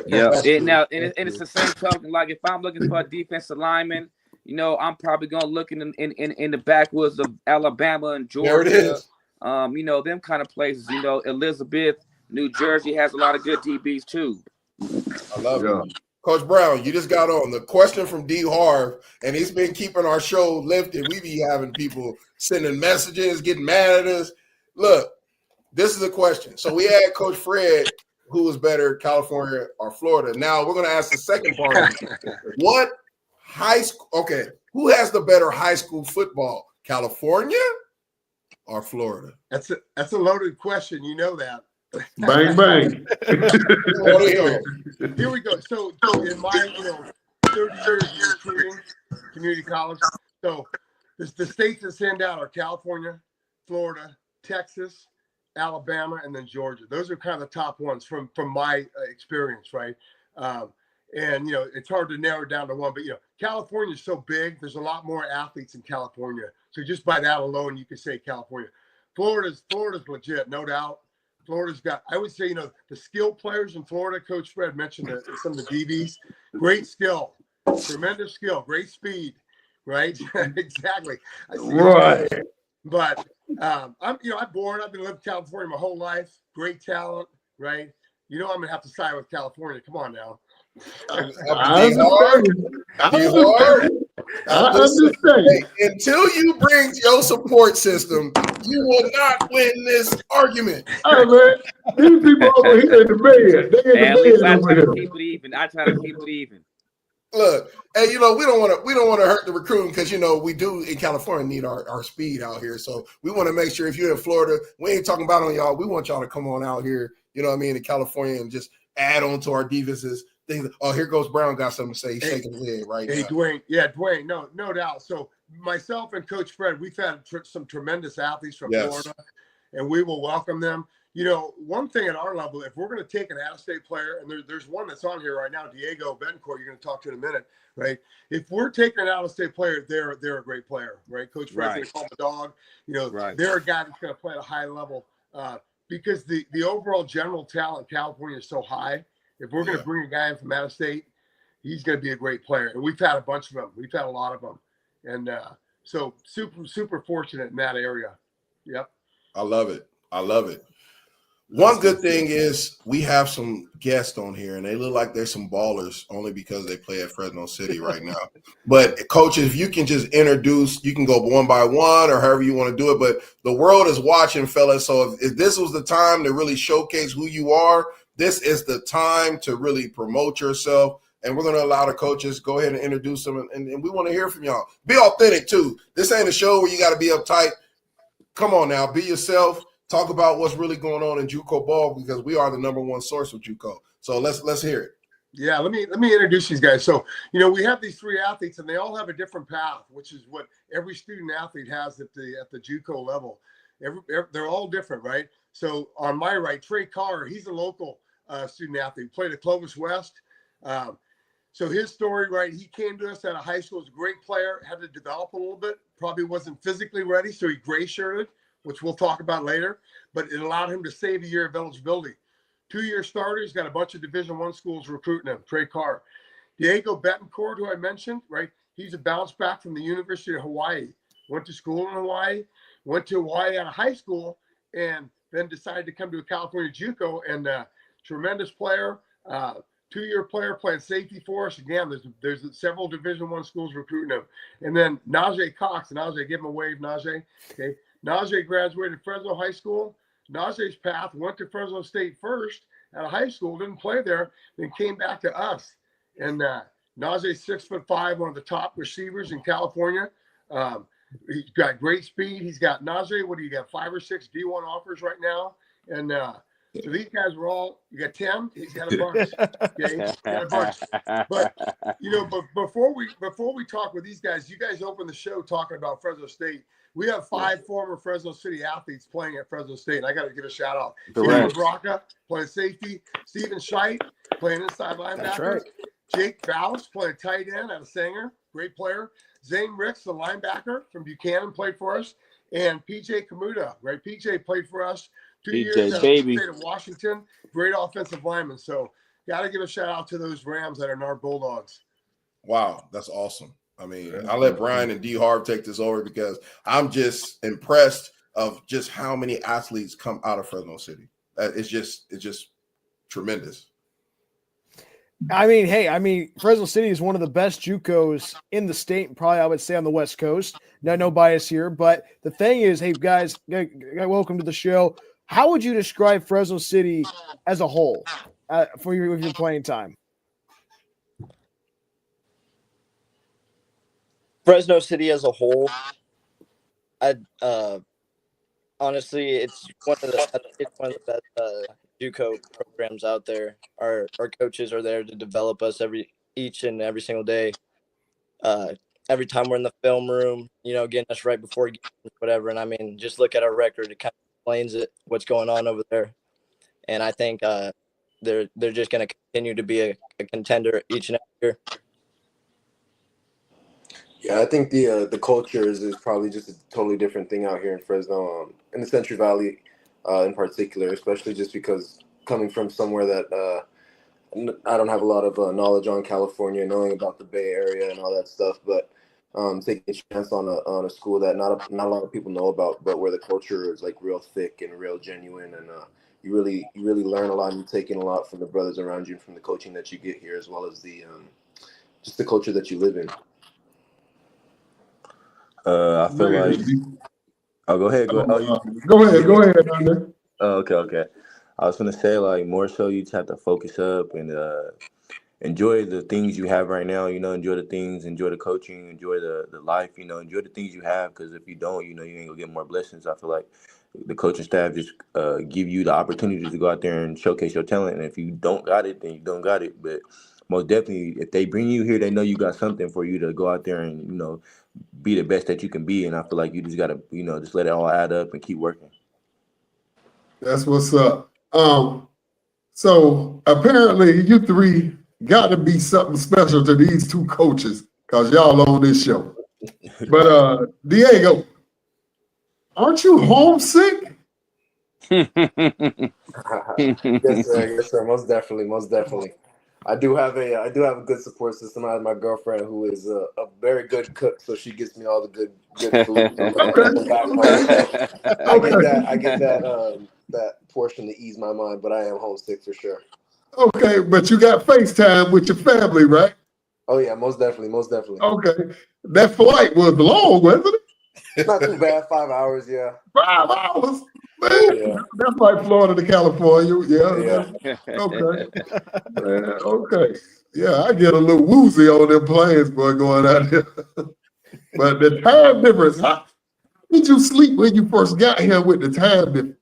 Yeah, it's the same token. Like if I'm looking for a defensive lineman, I'm probably going to look in the backwoods of Alabama and Georgia. There it is. Them kind of places. Elizabeth, New Jersey has a lot of good DBs too. I love it. Coach Brown, you just got on the question from D. Harv, and he's been keeping our show lifted. We be having people sending messages, getting mad at us. Look, this is a question. So we had Coach Fred, who was better, California or Florida. Now we're going to ask the second part. What high school? Okay, who has the better high school football, California or Florida? That's a loaded question. You know that. Bang, bang. Here we go. So in my 30 years of recruiting community college, so the states that send out are California, Florida, Texas, Alabama, and then Georgia. Those are kind of the top ones from my experience, right? And it's hard to narrow it down to one, but California is so big. There's a lot more athletes in California, so just by that alone, you could say California. Florida's legit, no doubt. Florida's got, I would say, the skill players in Florida. Coach Fred mentioned some of the DBs. Great skill, tremendous skill, great speed. right? Exactly. I see Right. but I'm bored. I've been living in California my whole life. Great talent, right? I'm gonna have to side with California. Come on now. I understand. I understand. I understand. Hey, until you bring your support system, you will not win this argument. Hey man, these people over here in the bed. They in At the least bed I over try to here. keep it even. I try to keep it even. Look, hey, we don't want to hurt the recruiting because we do in California need our speed out here. So we want to make sure if you're in Florida, we ain't talking about on y'all. We want y'all to come on out here, in California and just add on to our defenses. Oh, here goes Brown, got something to say. He's shaking his head right now. Dwayne. Yeah, Dwayne. No doubt. So myself and Coach Fred, we've had some tremendous athletes from Florida, and we will welcome them. One thing at our level, if we're going to take an out-of-state player, and there's one that's on here right now, Diego Betancourt, you're going to talk to in a minute, right? If we're taking an out-of-state player, they're a great player, right? Coach Fred's going to call him a dog. Right. They're a guy that's going to play at a high level because the overall general talent in California is so high. If we're going to bring a guy in from out-of-state, he's going to be a great player. And we've had a bunch of them. We've had a lot of them. And so super fortunate in that area. Yep. I love it. One good thing is we have some guests on here, and they look like they're some ballers only because they play at Fresno City right now. But coaches, if you can just introduce, you can go one by one or however you want to do it. But the world is watching, fellas. So if this was the time to really showcase who you are, this is the time to really promote yourself. And we're going to allow the coaches go ahead and introduce them. And we want to hear from y'all. Be authentic, too. This ain't a show where you got to be uptight. Come on now. Be yourself. Talk about what's really going on in JUCO ball because we are the number one source of JUCO. So let's hear it. Yeah, let me introduce these guys. So, we have these three athletes and they all have a different path, which is what every student athlete has at the JUCO level. They're all different, right? So on my right, Trey Carr, he's a local student athlete, played at Clovis West. So his story, right, he came to us at a high school, was a great player, had to develop a little bit, probably wasn't physically ready, so he gray shirted, which we'll talk about later, but it allowed him to save a year of eligibility. 2-year starter, he's got a bunch of Division I schools recruiting him, Trey Carr. Diego Betancourt, who I mentioned, right, he's a bounce back from the University of Hawaii. Went to school in Hawaii, went to Hawaii out of high school, and then decided to come to a California JUCO, and tremendous player, 2-year player playing safety for us. Again, there's several Division I schools recruiting him. And then Najee Cox, Najee, give him a wave, Najee, okay. Najee graduated Fresno High School. Najee's path went to Fresno State first at a high school, didn't play there, then came back to us. And Najee's 6'5", one of the top receivers in California. He's got great speed. He's got Najee. What do you got? 5 or 6 D1 offers right now. And so these guys were all. You got 10. He's got a bunch. Okay, he's got a bunch. But but before we talk with these guys, you guys opened the show talking about Fresno State. We have 5 former Fresno City athletes playing at Fresno State. And I got to give a shout out. Correct. Braca playing safety. Stephen Scheidt playing inside linebacker. That's right. Jake Faust playing tight end out of Sanger. Great player. Zane Ricks, the linebacker from Buchanan, played for us. And PJ Kamuta, right? PJ played for us 2 years at the state of Washington. Great offensive lineman. So got to give a shout out to those Rams that are our Bulldogs. Wow, that's awesome. I mean, I'll let Bryan and D. Harv take this over because I'm just impressed of just how many athletes come out of Fresno City. It's just tremendous. I mean, Fresno City is one of the best JUCOs in the state, and probably I would say on the West Coast. No bias here, but the thing is, hey guys, welcome to the show. How would you describe Fresno City as a whole for your playing time? Fresno City as a whole, honestly, it's one of the best JUCO programs out there. Our coaches are there to develop us each and every single day. Every time we're in the film room, getting us right before games, whatever. And I mean, just look at our record; it kind of explains what's going on over there. And I think they're just going to continue to be a contender each and every year. Yeah, I think the culture is probably just a totally different thing out here in Fresno, in the Century Valley, in particular, especially just because coming from somewhere that I don't have a lot of knowledge on California, knowing about the Bay Area and all that stuff, but taking a chance on a school that not a lot of people know about, but where the culture is like real thick and real genuine, and you really learn a lot and take in a lot from the brothers around you and from the coaching that you get here, as well as the just the culture that you live in. I feel like. Oh, go ahead. Go ahead, Andre. Okay. I was gonna say, like, more so you just have to focus up and enjoy the things you have right now. Enjoy the things, enjoy the coaching, enjoy the life. Enjoy the things you have, because if you don't, you ain't gonna get more blessings. I feel like the coaching staff just give you the opportunity to go out there and showcase your talent. And if you don't got it, then you don't got it. But most definitely, if they bring you here, they know you got something for you to go out there and be the best that you can be. And I feel like you just gotta just let it all add up and keep working. That's what's up. So apparently you three got to be something special to these two coaches, because y'all on this show. But Diego, aren't you homesick? Yes, sir. Most definitely. I do have a good support system. I have my girlfriend, who is a very good cook, so she gets me all the good food. I get that portion to ease my mind, but I am homesick for sure. Okay, but you got FaceTime with your family, right? Oh yeah, most definitely. Okay, that flight was long, wasn't it? Not too bad. 5 hours, yeah. 5 hours, man. Yeah. That's like Florida to California. Yeah. Okay. Man, okay. Yeah, I get a little woozy on them planes, boy, going out here. But the time difference. How did you sleep when you first got here with the time difference?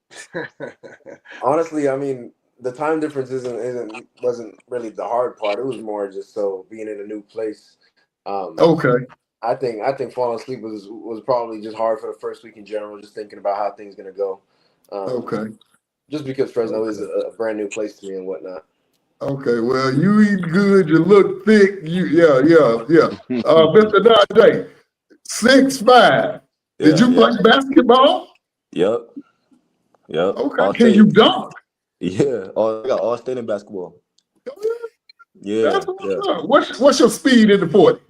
Honestly, I mean, the time difference wasn't really the hard part. It was more just being in a new place. Okay. I think falling asleep was probably just hard for the first week in general, just thinking about how things gonna go. Okay. Just because Fresno is a brand new place to me and whatnot. Okay, well, you eat good, you look thick, yeah. Mr. Najee, 6'5". Did you play basketball? Yep. Okay, can you dunk? Yeah, I got all state in basketball. Yeah. That's what's up. What's your speed in the 40?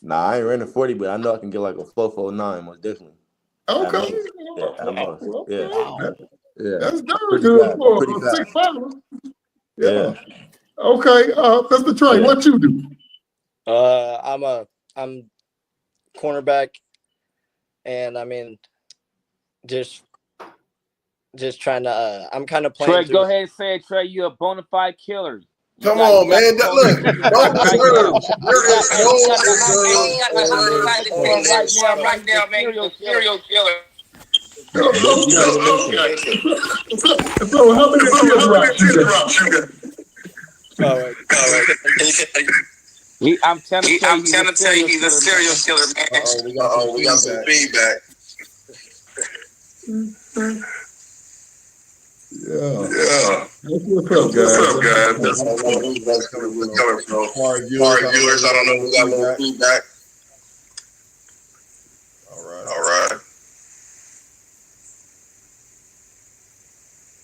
Nah, I ain't running 40, but I know I can get like a 4.49, most definitely. Okay. Yeah. That's very good for 6'5". Yeah. Okay, Mr. Trey, what you do? I'm cornerback, and I mean, just trying to. I'm kind of playing. Trey, go ahead and say it, Trey. You're a bona fide killer. Come on, man. Look, don't deserve. There is no right now, man. Serial killer. So how many drops you got? I'm telling you, he's a serial killer, man. We got some feedback. Yeah. What's up, guys? That's coming from hard viewers. I don't know who got a little feedback. All right.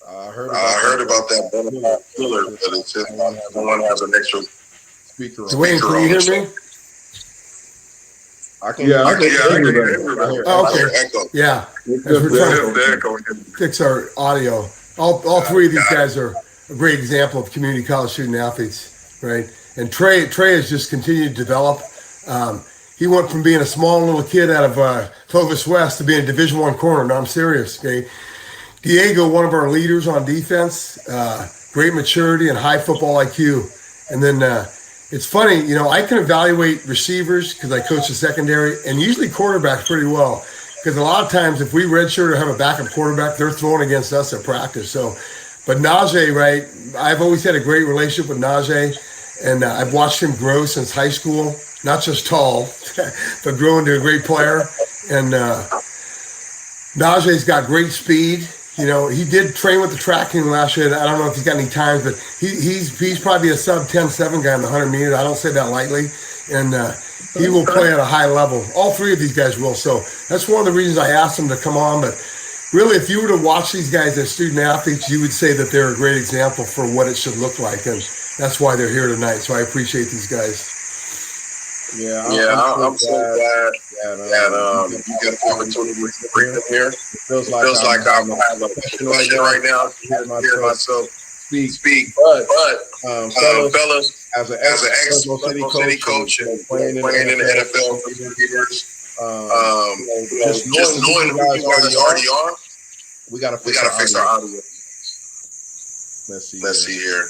I heard about that killer, but it's just someone has an extra speaker on. Dwayne, can you hear me? I can hear everybody. Okay. Yeah. As we're trying to fix our audio. All three of these guys are a great example of community college student athletes, right? And Trey has just continued to develop. He went from being a small little kid out of Clovis West to being a Division I corner. No, I'm serious, okay? Diego, one of our leaders on defense, great maturity and high football IQ. And then it's funny, I can evaluate receivers because I coach the secondary, and usually quarterbacks pretty well. Because a lot of times if we redshirt or have a backup quarterback, they're throwing against us at practice. But Najee, right, I've always had a great relationship with Najee, and I've watched him grow since high school, not just tall, but grow into a great player. And Najee's got great speed. He did train with the track team last year. I don't know if he's got any times, but he's probably a sub 10.7 guy in the 100 meters. I don't say that lightly. And he will play at a high level. All three of these guys will. So that's one of the reasons I asked him to come on. But really, if you were to watch these guys as student athletes, you would say that they're a great example for what it should look like. And that's why they're here tonight. So I appreciate these guys. Yeah, I'm so glad that you get the opportunity to bring here. them here. It feels It like feels like I have a passion passion right now to hear hear myself myself speak. speak. But But fellas, as an as an Fresno City ex-Fresno City coach and coach and playing in the playing in the NFL NFL for for 3 3 years, years, just just knowing who knowing you who you guys guys already already are, are, we got to we fix got our to fix audio. our audio. Let's see Let's here. see here.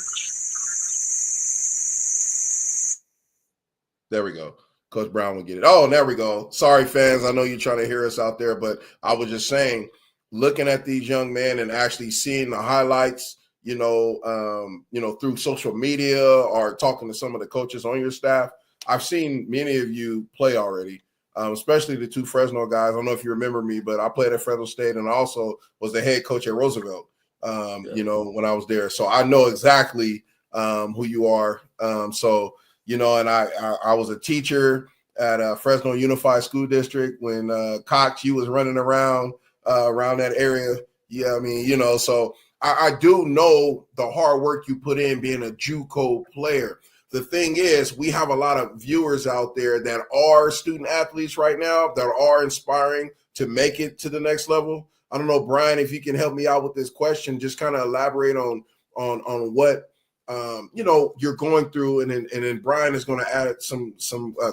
There we go. Coach Brown will get it. Oh, there we go. Sorry, fans. I know you're trying to hear us out there, but I was just saying, looking at these young men and actually seeing the highlights, through social media or talking to some of the coaches on your staff. I've seen many of you play already, especially the 2 Fresno guys. I don't know if you remember me, but I played at Fresno State and I also was the head coach at Roosevelt, when I was there. So I know exactly who you are. And I was a teacher at Fresno Unified School District when Cox, you was running around that area. Yeah, so I do know the hard work you put in being a JUCO player. The thing is, we have a lot of viewers out there that are student athletes right now that are inspiring to make it to the next level. I don't know, Brian, if you can help me out with this question, just kind of elaborate on what you're going through, and then Brian is going to add some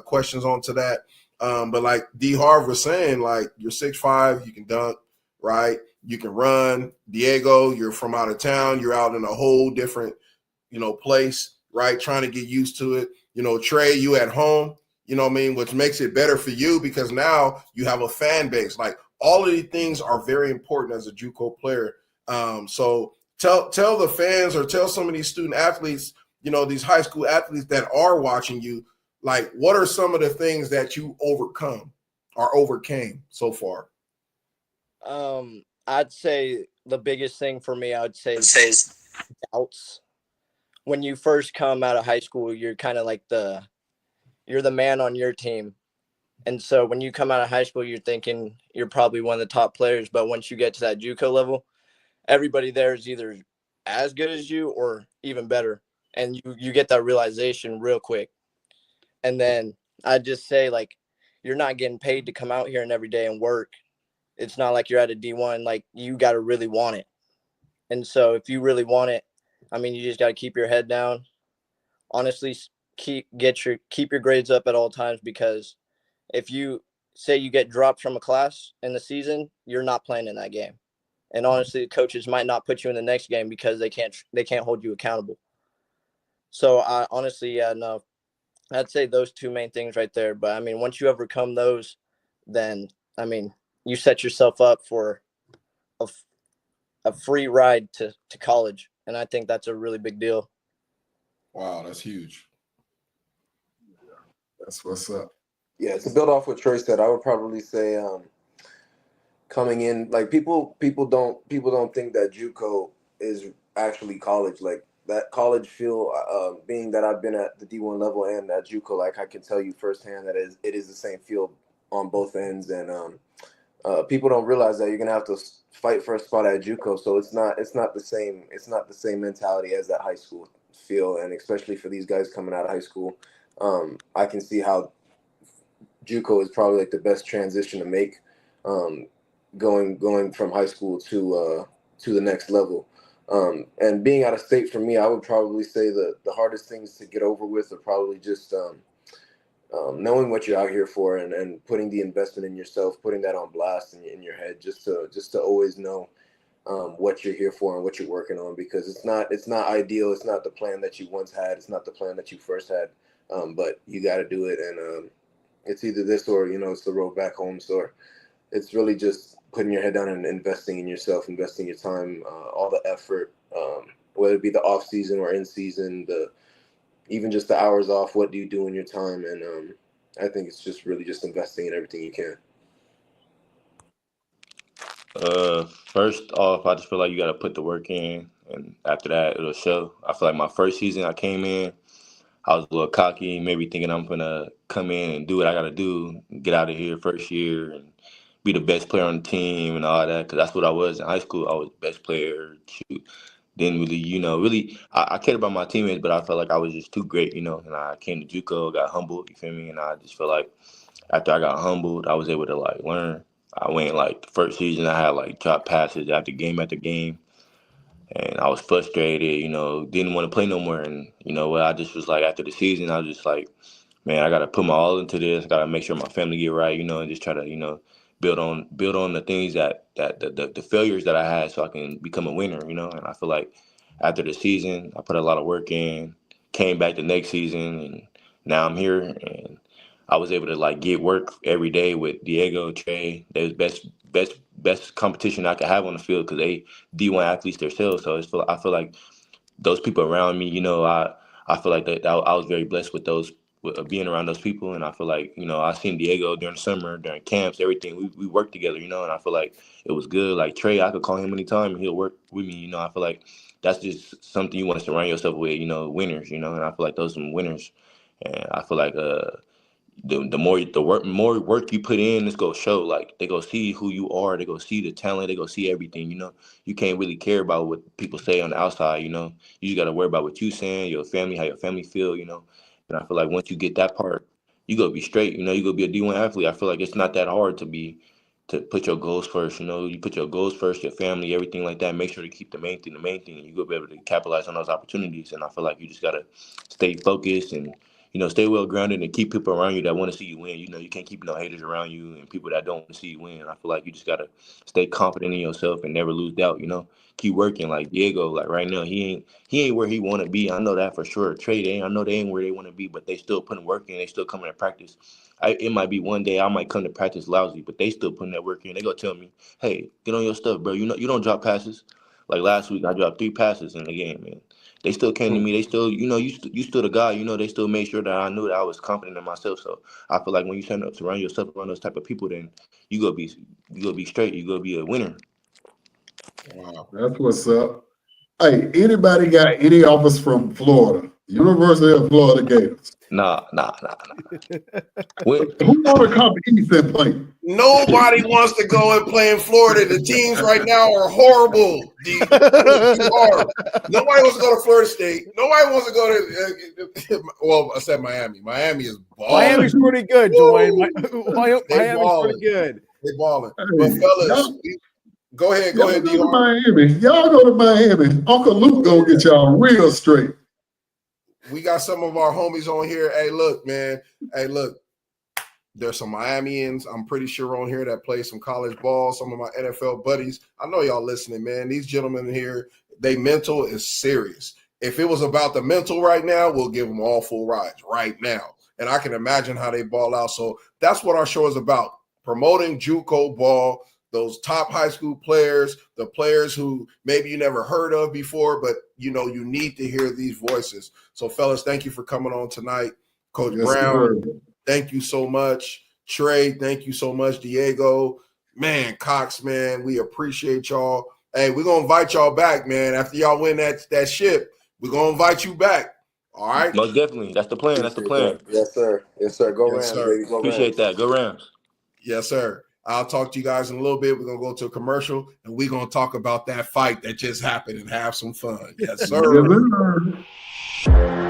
questions onto that. But like D Harv was saying, like you're 6'5", you can dunk, right? You can run. Diego, you're from out of town. You're out in a whole different, place, right? Trying to get used to it. Trey, you at home, which makes it better for you because now you have a fan base. Like all of these things are very important as a JUCO player. So tell the fans or tell some of these student athletes, these high school athletes that are watching you, like what are some of the things that you overcame so far? I'd say the biggest thing for me, I would say is doubts. When you first come out of high school, you're kind of like you're the man on your team. And so when you come out of high school, you're thinking you're probably one of the top players. But once you get to that JUCO level, everybody there is either as good as you or even better. And you get that realization real quick. And then I'd just say, like, you're not getting paid to come out here and every day and work. It's not like you're at a D1. Like, you got to really want it. And so if you really want it, you just got to keep your head down. Honestly, keep your grades up at all times, because if you say you get dropped from a class in the season, you're not playing in that game. And honestly, the coaches might not put you in the next game because they can't hold you accountable. So I honestly, no, I'd say those 2 main things right there. But once you overcome those, then you set yourself up for a free ride to college. And I think that's a really big deal. Wow, that's huge. That's what's up. Yeah, to build off what Trey said, I would probably say coming in, like people don't think that JUCO is actually college. Like that college feel, being that I've been at the D1 level and at JUCO, like I can tell you firsthand that it is the same feel on both ends. And people don't realize that you're gonna have to fight for a spot at JUCO, so it's not the same mentality as that high school feel. And especially for these guys coming out of high school, I can see how JUCO is probably like the best transition to make, going from high school to the next level. And being out of state for me, I would probably say the hardest things to get over with are probably just knowing what you're out here for, and putting the investment in yourself, putting that on blast in your head, just to always know what you're here for and what you're working on, because it's not ideal. It's not the plan that you once had. It's not the plan that you first had. But you got to do it, and it's either this or it's the road back home. So it's really just putting your head down and investing in yourself, investing your time, all the effort, whether it be the off season or in season, even just the hours off. What do you do in your time? And I think it's just really just investing in everything you can. First off, I just feel like you got to put the work in, and after that, it'll show. I feel like my first season I came in, I was a little cocky, maybe thinking I'm gonna come in and do what I gotta do, get out of here first year, and be the best player on the team and all that. Because that's what I was in high school. I was the best player. Shoot. didn't really, really, I cared about my teammates, but I felt like I was just too great, and I came to JUCO, got humbled, you feel me? And I just felt like after I got humbled, I was able to like learn. I went like the first season, I had like drop passes after game, and I was frustrated, didn't want to play no more. And what I just was like after the season, I was just like, man, I gotta put my all into this. I gotta make sure my family get right, and just try to, build on the things that the failures that I had, so I can become a winner, And I feel like after the season, I put a lot of work in, came back the next season, and now I'm here, and I was able to like get work every day with Diego, Trey. They was best competition I could have on the field because they D1 athletes themselves. So I feel like those people around me, I feel like that I was very blessed with those, with being around those people. And I feel like, I seen Diego during the summer, during camps, everything. We worked together, and I feel like it was good. Like Trey, I could call him anytime and he'll work with me. I feel like that's just something you want to surround yourself with, winners, and I feel like those are some winners. And I feel like more work you put in, it's gonna show. Like they go see who you are, they go see the talent, they go see everything. You can't really care about what people say on the outside. You just gotta worry about what you saying, your family, how your family feel. And I feel like once you get that part, you gonna be straight. You gonna be a D1 athlete. I feel like it's not that hard to put your goals first. You put your goals first, your family, everything like that. Make sure to keep the main thing, and you go be able to capitalize on those opportunities. And I feel like you just gotta stay focused and stay well grounded and keep people around you that want to see you win. You can't keep no haters around you and people that don't want to see you win. I feel like you just gotta stay confident in yourself and never lose doubt. Keep working. Like Diego, like right now, he ain't where he want to be. I know that for sure. I know they ain't where they want to be, but they still putting work in. They still coming to practice. It might be one day I might come to practice lousy, but they still putting that work in. They gonna tell me, hey, get on your stuff, bro. You don't drop passes. Like last week, I dropped 3 passes in the game, man. They still came to me. They still, you still the guy. They still made sure that I knew that I was confident in myself. So I feel like when you surround yourself around those type of people, then you gonna be straight. You gonna be a winner. Wow. That's what's up. Hey, anybody got any offers from Florida? University of Florida Gators. Nah. Who want to come east and play? Nobody wants to go and play in Florida. The teams right now are horrible. Nobody wants to go to Florida State. Nobody wants to go to well, except Miami. Miami is balling. Miami's pretty good, Dwayne. Miami's pretty good. They balling. Hey, But fellas, go ahead, Go to D-Hart. Miami. Y'all go to Miami. Uncle Luke gonna get y'all real straight. We got some of our homies on here. Hey, look, man. Hey, look. There's some Miamians, I'm pretty sure, on here that play some college ball, some of my NFL buddies. I know y'all listening, man. These gentlemen here, they mental is serious. If it was about the mental right now, we'll give them all full rides right now. And I can imagine how they ball out. So that's what our show is about, promoting JUCO ball, those top high school players, the players who maybe you never heard of before, but, you need to hear these voices. So, fellas, thank you for coming on tonight. Coach Brown. Sir. Thank you so much. Trey, thank you so much. Diego, man, Cox, man, we appreciate y'all. Hey, we're going to invite y'all back, man. After y'all win that ship, we're going to invite you back. All right? Most definitely. That's the plan. That's the plan. Yes, sir. Yes, sir. Go Yes, Rams, sir. baby. Go Appreciate Rams. that. Go Rams. Yes, sir. I'll talk to you guys in a little bit. We're going to go to a commercial, and we're going to talk about that fight that just happened and have some fun. Yes, sir. Yes, sir.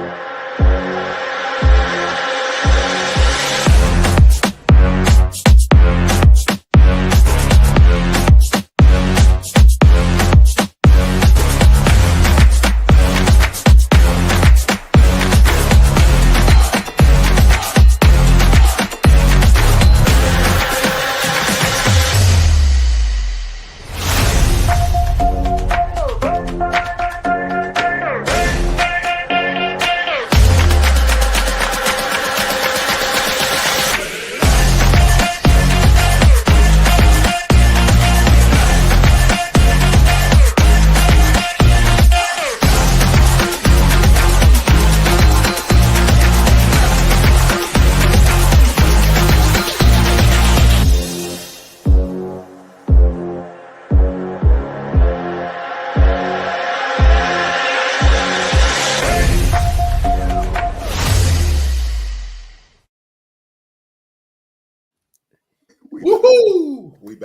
Woohoo! We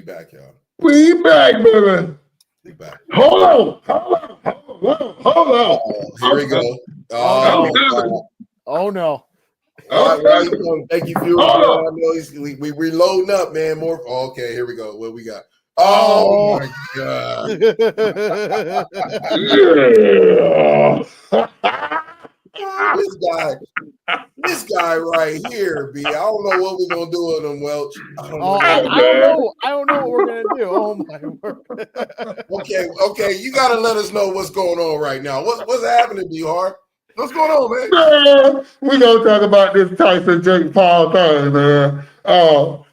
back, y'all. We back, baby. Be back. Hold on. Here we go. Oh no. Why you doing? Thank you, viewers. Hold Man. on. I know we reloading up, man. More. Okay, here we go. What we got? Oh my God. Yeah. This guy right here, B. I don't know what we're gonna do with him, Welch. I don't know. I don't know what we're gonna do. Oh my word. Okay. You gotta let us know what's going on right now. What's happening to you, Harv? What's going on, man? Man, we're gonna talk about this Tyson Jake Paul thing, man. I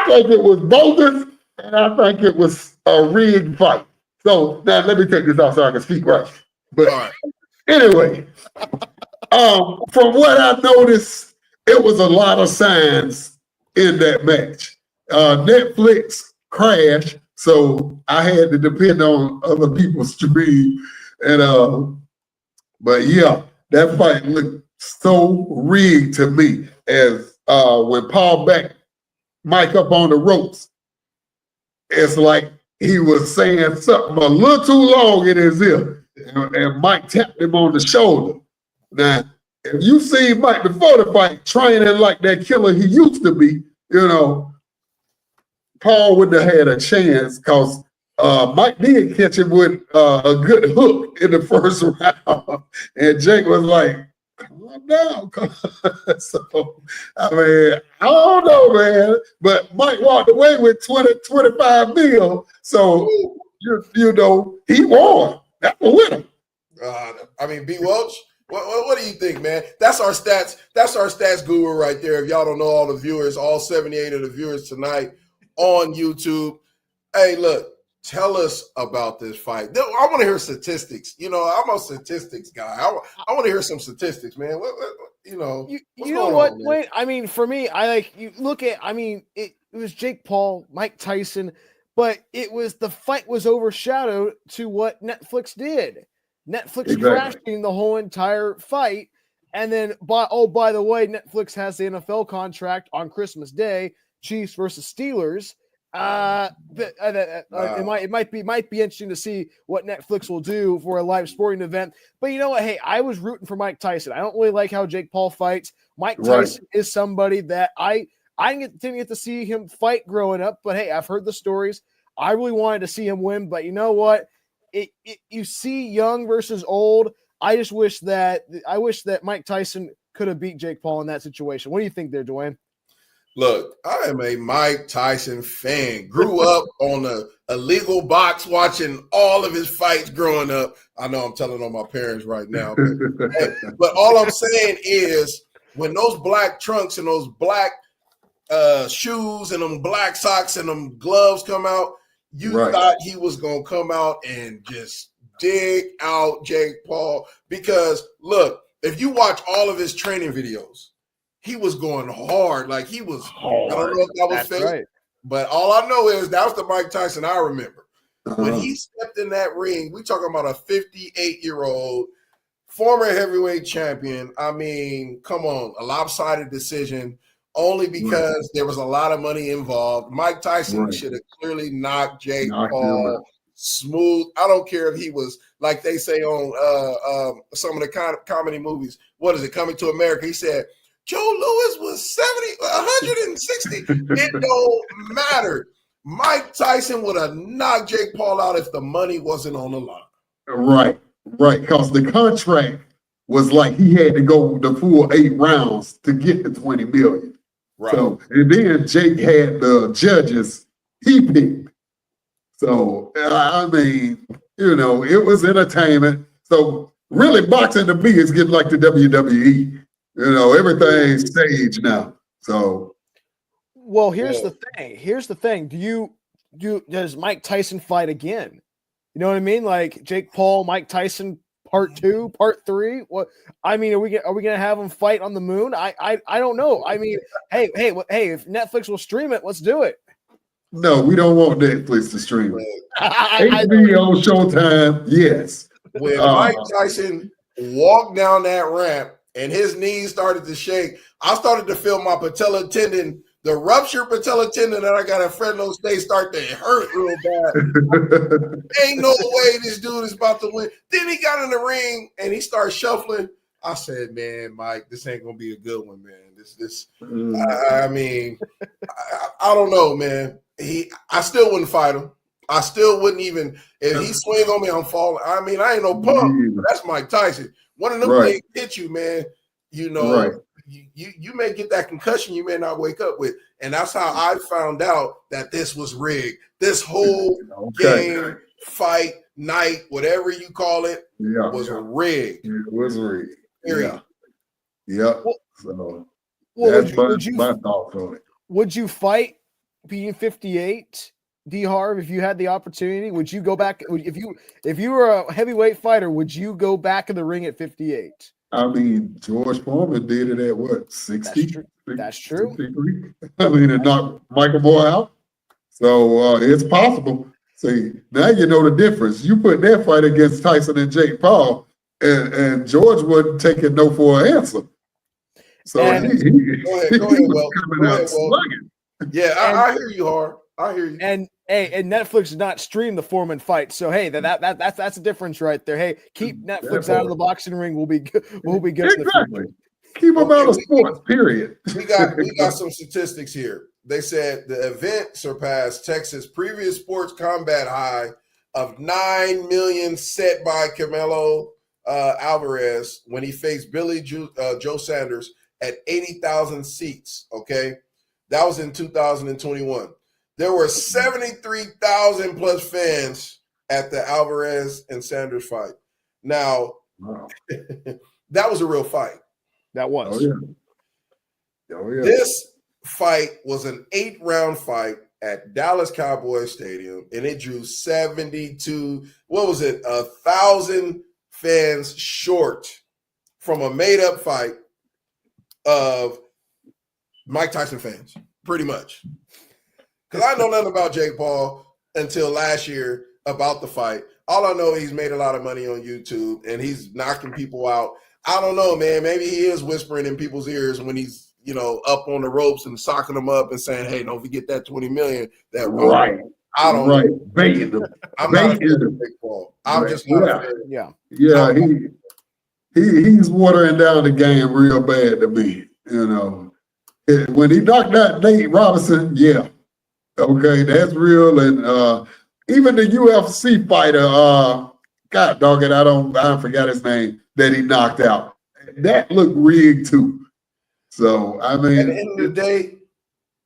think it was bogus, and I think it was a rigged fight. So now let me take this off so I can speak right. But All right. anyway, from what I noticed, it was a lot of signs in that match. Netflix crashed, so I had to depend on other people's stream. And but yeah, that fight looked so rigged to me. As when Paul backed Mike up on the ropes, it's like he was saying something a little too long in his ear, and Mike tapped him on the shoulder. Now, if you see Mike before the fight training like that killer he used to be, Paul wouldn't have had a chance because Mike did catch him with a good hook in the first round. And Jake was like, calm down. So, I mean, I don't know, man. But Mike walked away with 25 mil. So, he won. That's a winner. I mean, B. Welch, what do you think, man? That's our stats guru right there. If y'all don't know all the viewers, all 78 of the viewers tonight on YouTube. Hey, look, tell us about this fight. I want to hear statistics. I'm a statistics guy. I want to hear some statistics, man. You know what, Dwayne? I mean, for me, it was Jake Paul, Mike Tyson, but the fight was overshadowed to what Netflix did. Netflix crashing the whole entire fight. And then, by the way, Netflix has the NFL contract on Christmas Day, Chiefs versus Steelers. It might be interesting to see what Netflix will do for a live sporting event. But you know what? Hey, I was rooting for Mike Tyson. I don't really like how Jake Paul fights. Mike Tyson is somebody that I didn't get to see him fight growing up. But hey, I've heard the stories. I really wanted to see him win. But you know what? You see young versus old. I wish that Mike Tyson could have beat Jake Paul in that situation. What do you think there, Dwayne? Look, I am a Mike Tyson fan. Grew up on a legal box watching all of his fights growing up. I know I'm telling on my parents right now. But all I'm saying is when those black trunks and those black shoes and them black socks and them gloves come out, you thought he was going to come out and just dig out Jake Paul. Because, look, if you watch all of his training videos, he was going hard. Like he was hard. I don't know if that was fake, right. But all I know is that was the Mike Tyson I remember. When he stepped in that ring, we talking about a 58-year-old former heavyweight champion. I mean, come on, a lopsided decision only because there was a lot of money involved. Mike Tyson should have clearly knocked Jake Paul smooth. I don't care if he was, like they say on some of the comedy movies. What is it, Coming to America? He said, Joe Louis was 160. It don't matter. Mike Tyson would have knocked Jake Paul out if the money wasn't on the line. Right. Because the contract was like he had to go the full 8 rounds to get the $20 million. Right. So, and then Jake had the judges he picked. So, I mean, it was entertainment. So, really, boxing to me is getting like the WWE. Everything's staged now. So, well, here's the thing. Does Mike Tyson fight again? You know what I mean? Like Jake Paul, Mike Tyson, part 2, part 3. What? I mean, are we gonna have him fight on the moon? I don't know. I mean, hey, if Netflix will stream it, let's do it. No, we don't want Netflix to stream it. HBO, Showtime, yes. When Mike Tyson walked down that ramp and his knees started to shake, I started to feel my patella tendon The ruptured patella tendon that I got at Fresno State start to hurt real bad. Ain't no way this dude is about to win. Then he got in the ring and he started shuffling. I said, man, Mike, this ain't gonna be a good one, man. I mean, I don't know, man. I still wouldn't fight him. I still wouldn't even if he swing on me, I'm falling. I mean, I ain't no punk. That's Mike Tyson. One of them things hit you, man. You know, you may get that concussion you may not wake up with. And that's how I found out that this was rigged. This whole game, fight, night, whatever you call it, was rigged. It was rigged. Period. Yeah. So that's my thoughts on it. Would you fight being 58? D Harv, if you had the opportunity, would you go back? If you were a heavyweight fighter, would you go back in the ring at 58? I mean, George Foreman did it at what, 60? That's true. 63? I mean, it knocked Michael Moore out. So it's possible. See, now you know the difference. You put that fight against Tyson and Jake Paul, and George wasn't taking no for an answer. So go ahead, Will. Yeah, I hear you, Harv. I hear you. And Netflix did not stream the Foreman fight, so hey, that's a difference right there. Hey, keep Netflix out of the boxing ring. We'll be good. Exactly. Keep them out of sports. Period. We got some statistics here. They said the event surpassed Texas' previous sports combat high of 9 million set by Canelo Alvarez when he faced Billy Joe Sanders at 80,000 seats. Okay, that was in 2021. There were 73,000 plus fans at the Alvarez and Sanders fight. Now, that was a real fight. That was. Oh, yeah. This fight was an 8-round fight at Dallas Cowboys Stadium, and it drew 72, 1,000 fans short from a made-up fight of Mike Tyson fans, pretty much. Because I know nothing about Jake Paul until last year about the fight. All I know, he's made a lot of money on YouTube, and he's knocking people out. I don't know, man. Maybe he is whispering in people's ears when he's, up on the ropes and socking them up and saying, hey, don't forget that 20 million. That I don't know. Baiting them. I'm not a fan of Jake Paul. I'm just not a fan. Yeah, he's watering down the game real bad to me. When he knocked out Nate Robinson, okay, that's real. And even the UFC fighter, God dog it, I forgot his name, that he knocked out. That looked rigged too. So I mean, at the end of the day,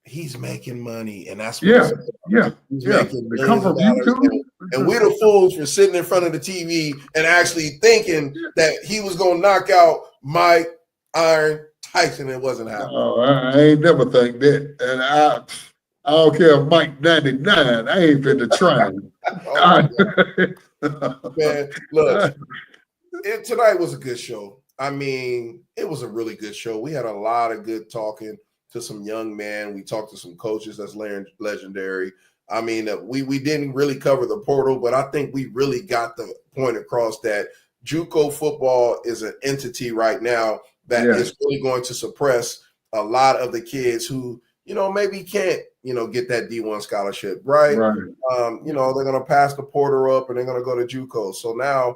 he's making money, and that's what he's making millions of dollars. And we're the fools for sitting in front of the TV and actually thinking that he was gonna knock out Mike Iron Tyson. It wasn't happening. Oh, I ain't never think that. And I don't care if Mike 99. I ain't finna try. Man, look, tonight was a good show. I mean, it was a really good show. We had a lot of good talking to some young men. We talked to some coaches that's legendary. I mean, we didn't really cover the portal, but I think we really got the point across that JUCO football is an entity right now that is really going to suppress a lot of the kids who, maybe can't, get that D1 scholarship, right? They're going to pass the portal up and they're going to go to JUCO. So now,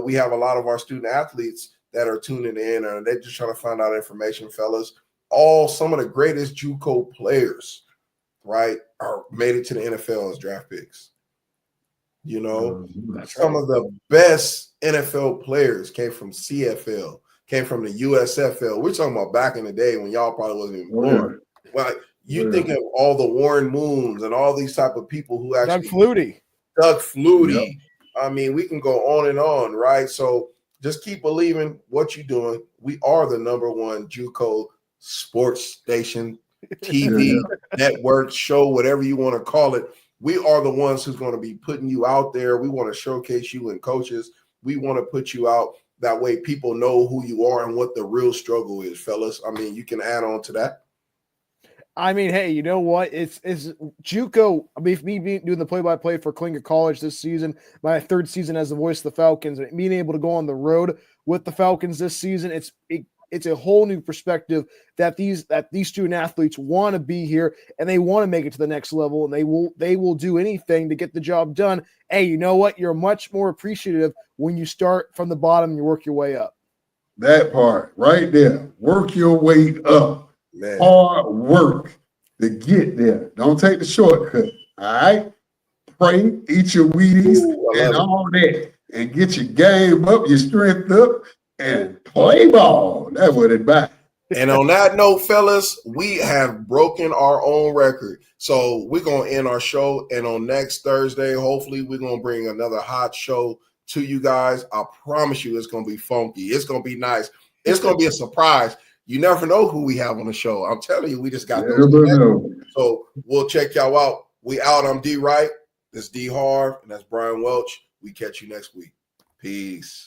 we have a lot of our student athletes that are tuning in and they're just trying to find out information, fellas. Some of the greatest JUCO players, right, are made it to the NFL as draft picks. Some of the best NFL players came from CFL, came from the USFL. We're talking about back in the day when y'all probably wasn't even born. Well, you think of all the Warren Moons and all these type of people who actually Doug Flutie. Yep. I mean, we can go on and on, right? So just keep believing what you're doing. We are the #1 JUCO sports station, TV, network, show, whatever you want to call it. We are the ones who's going to be putting you out there. We want to showcase you and coaches. We want to put you out. That way people know who you are and what the real struggle is, fellas. I mean, you can add on to that. I mean, hey, you know what? It's JUCO. I mean, me doing the play-by-play for Klinger College this season, my 3rd season as the voice of the Falcons, and being able to go on the road with the Falcons this season, it's a whole new perspective that these student athletes want to be here and they want to make it to the next level, and they will do anything to get the job done. Hey, you know what? You're much more appreciative when you start from the bottom and you work your way up. That part right there. Work your way up. Man. Hard work to get there. Don't take the shortcut. All right. Pray, eat your Wheaties and all that, and get your game up, your strength up, and play ball. That's what it's about. And on that note, fellas, we have broken our own record. So we're going to end our show. And on next Thursday, hopefully, we're going to bring another hot show to you guys. I promise you it's going to be funky. It's going to be nice. It's going to be a surprise. You never know who we have on the show. I'm telling you, we just got those. So we'll check y'all out. We out. I'm D. Wright. This is D. Harv, and that's Bryan Welch. We catch you next week. Peace.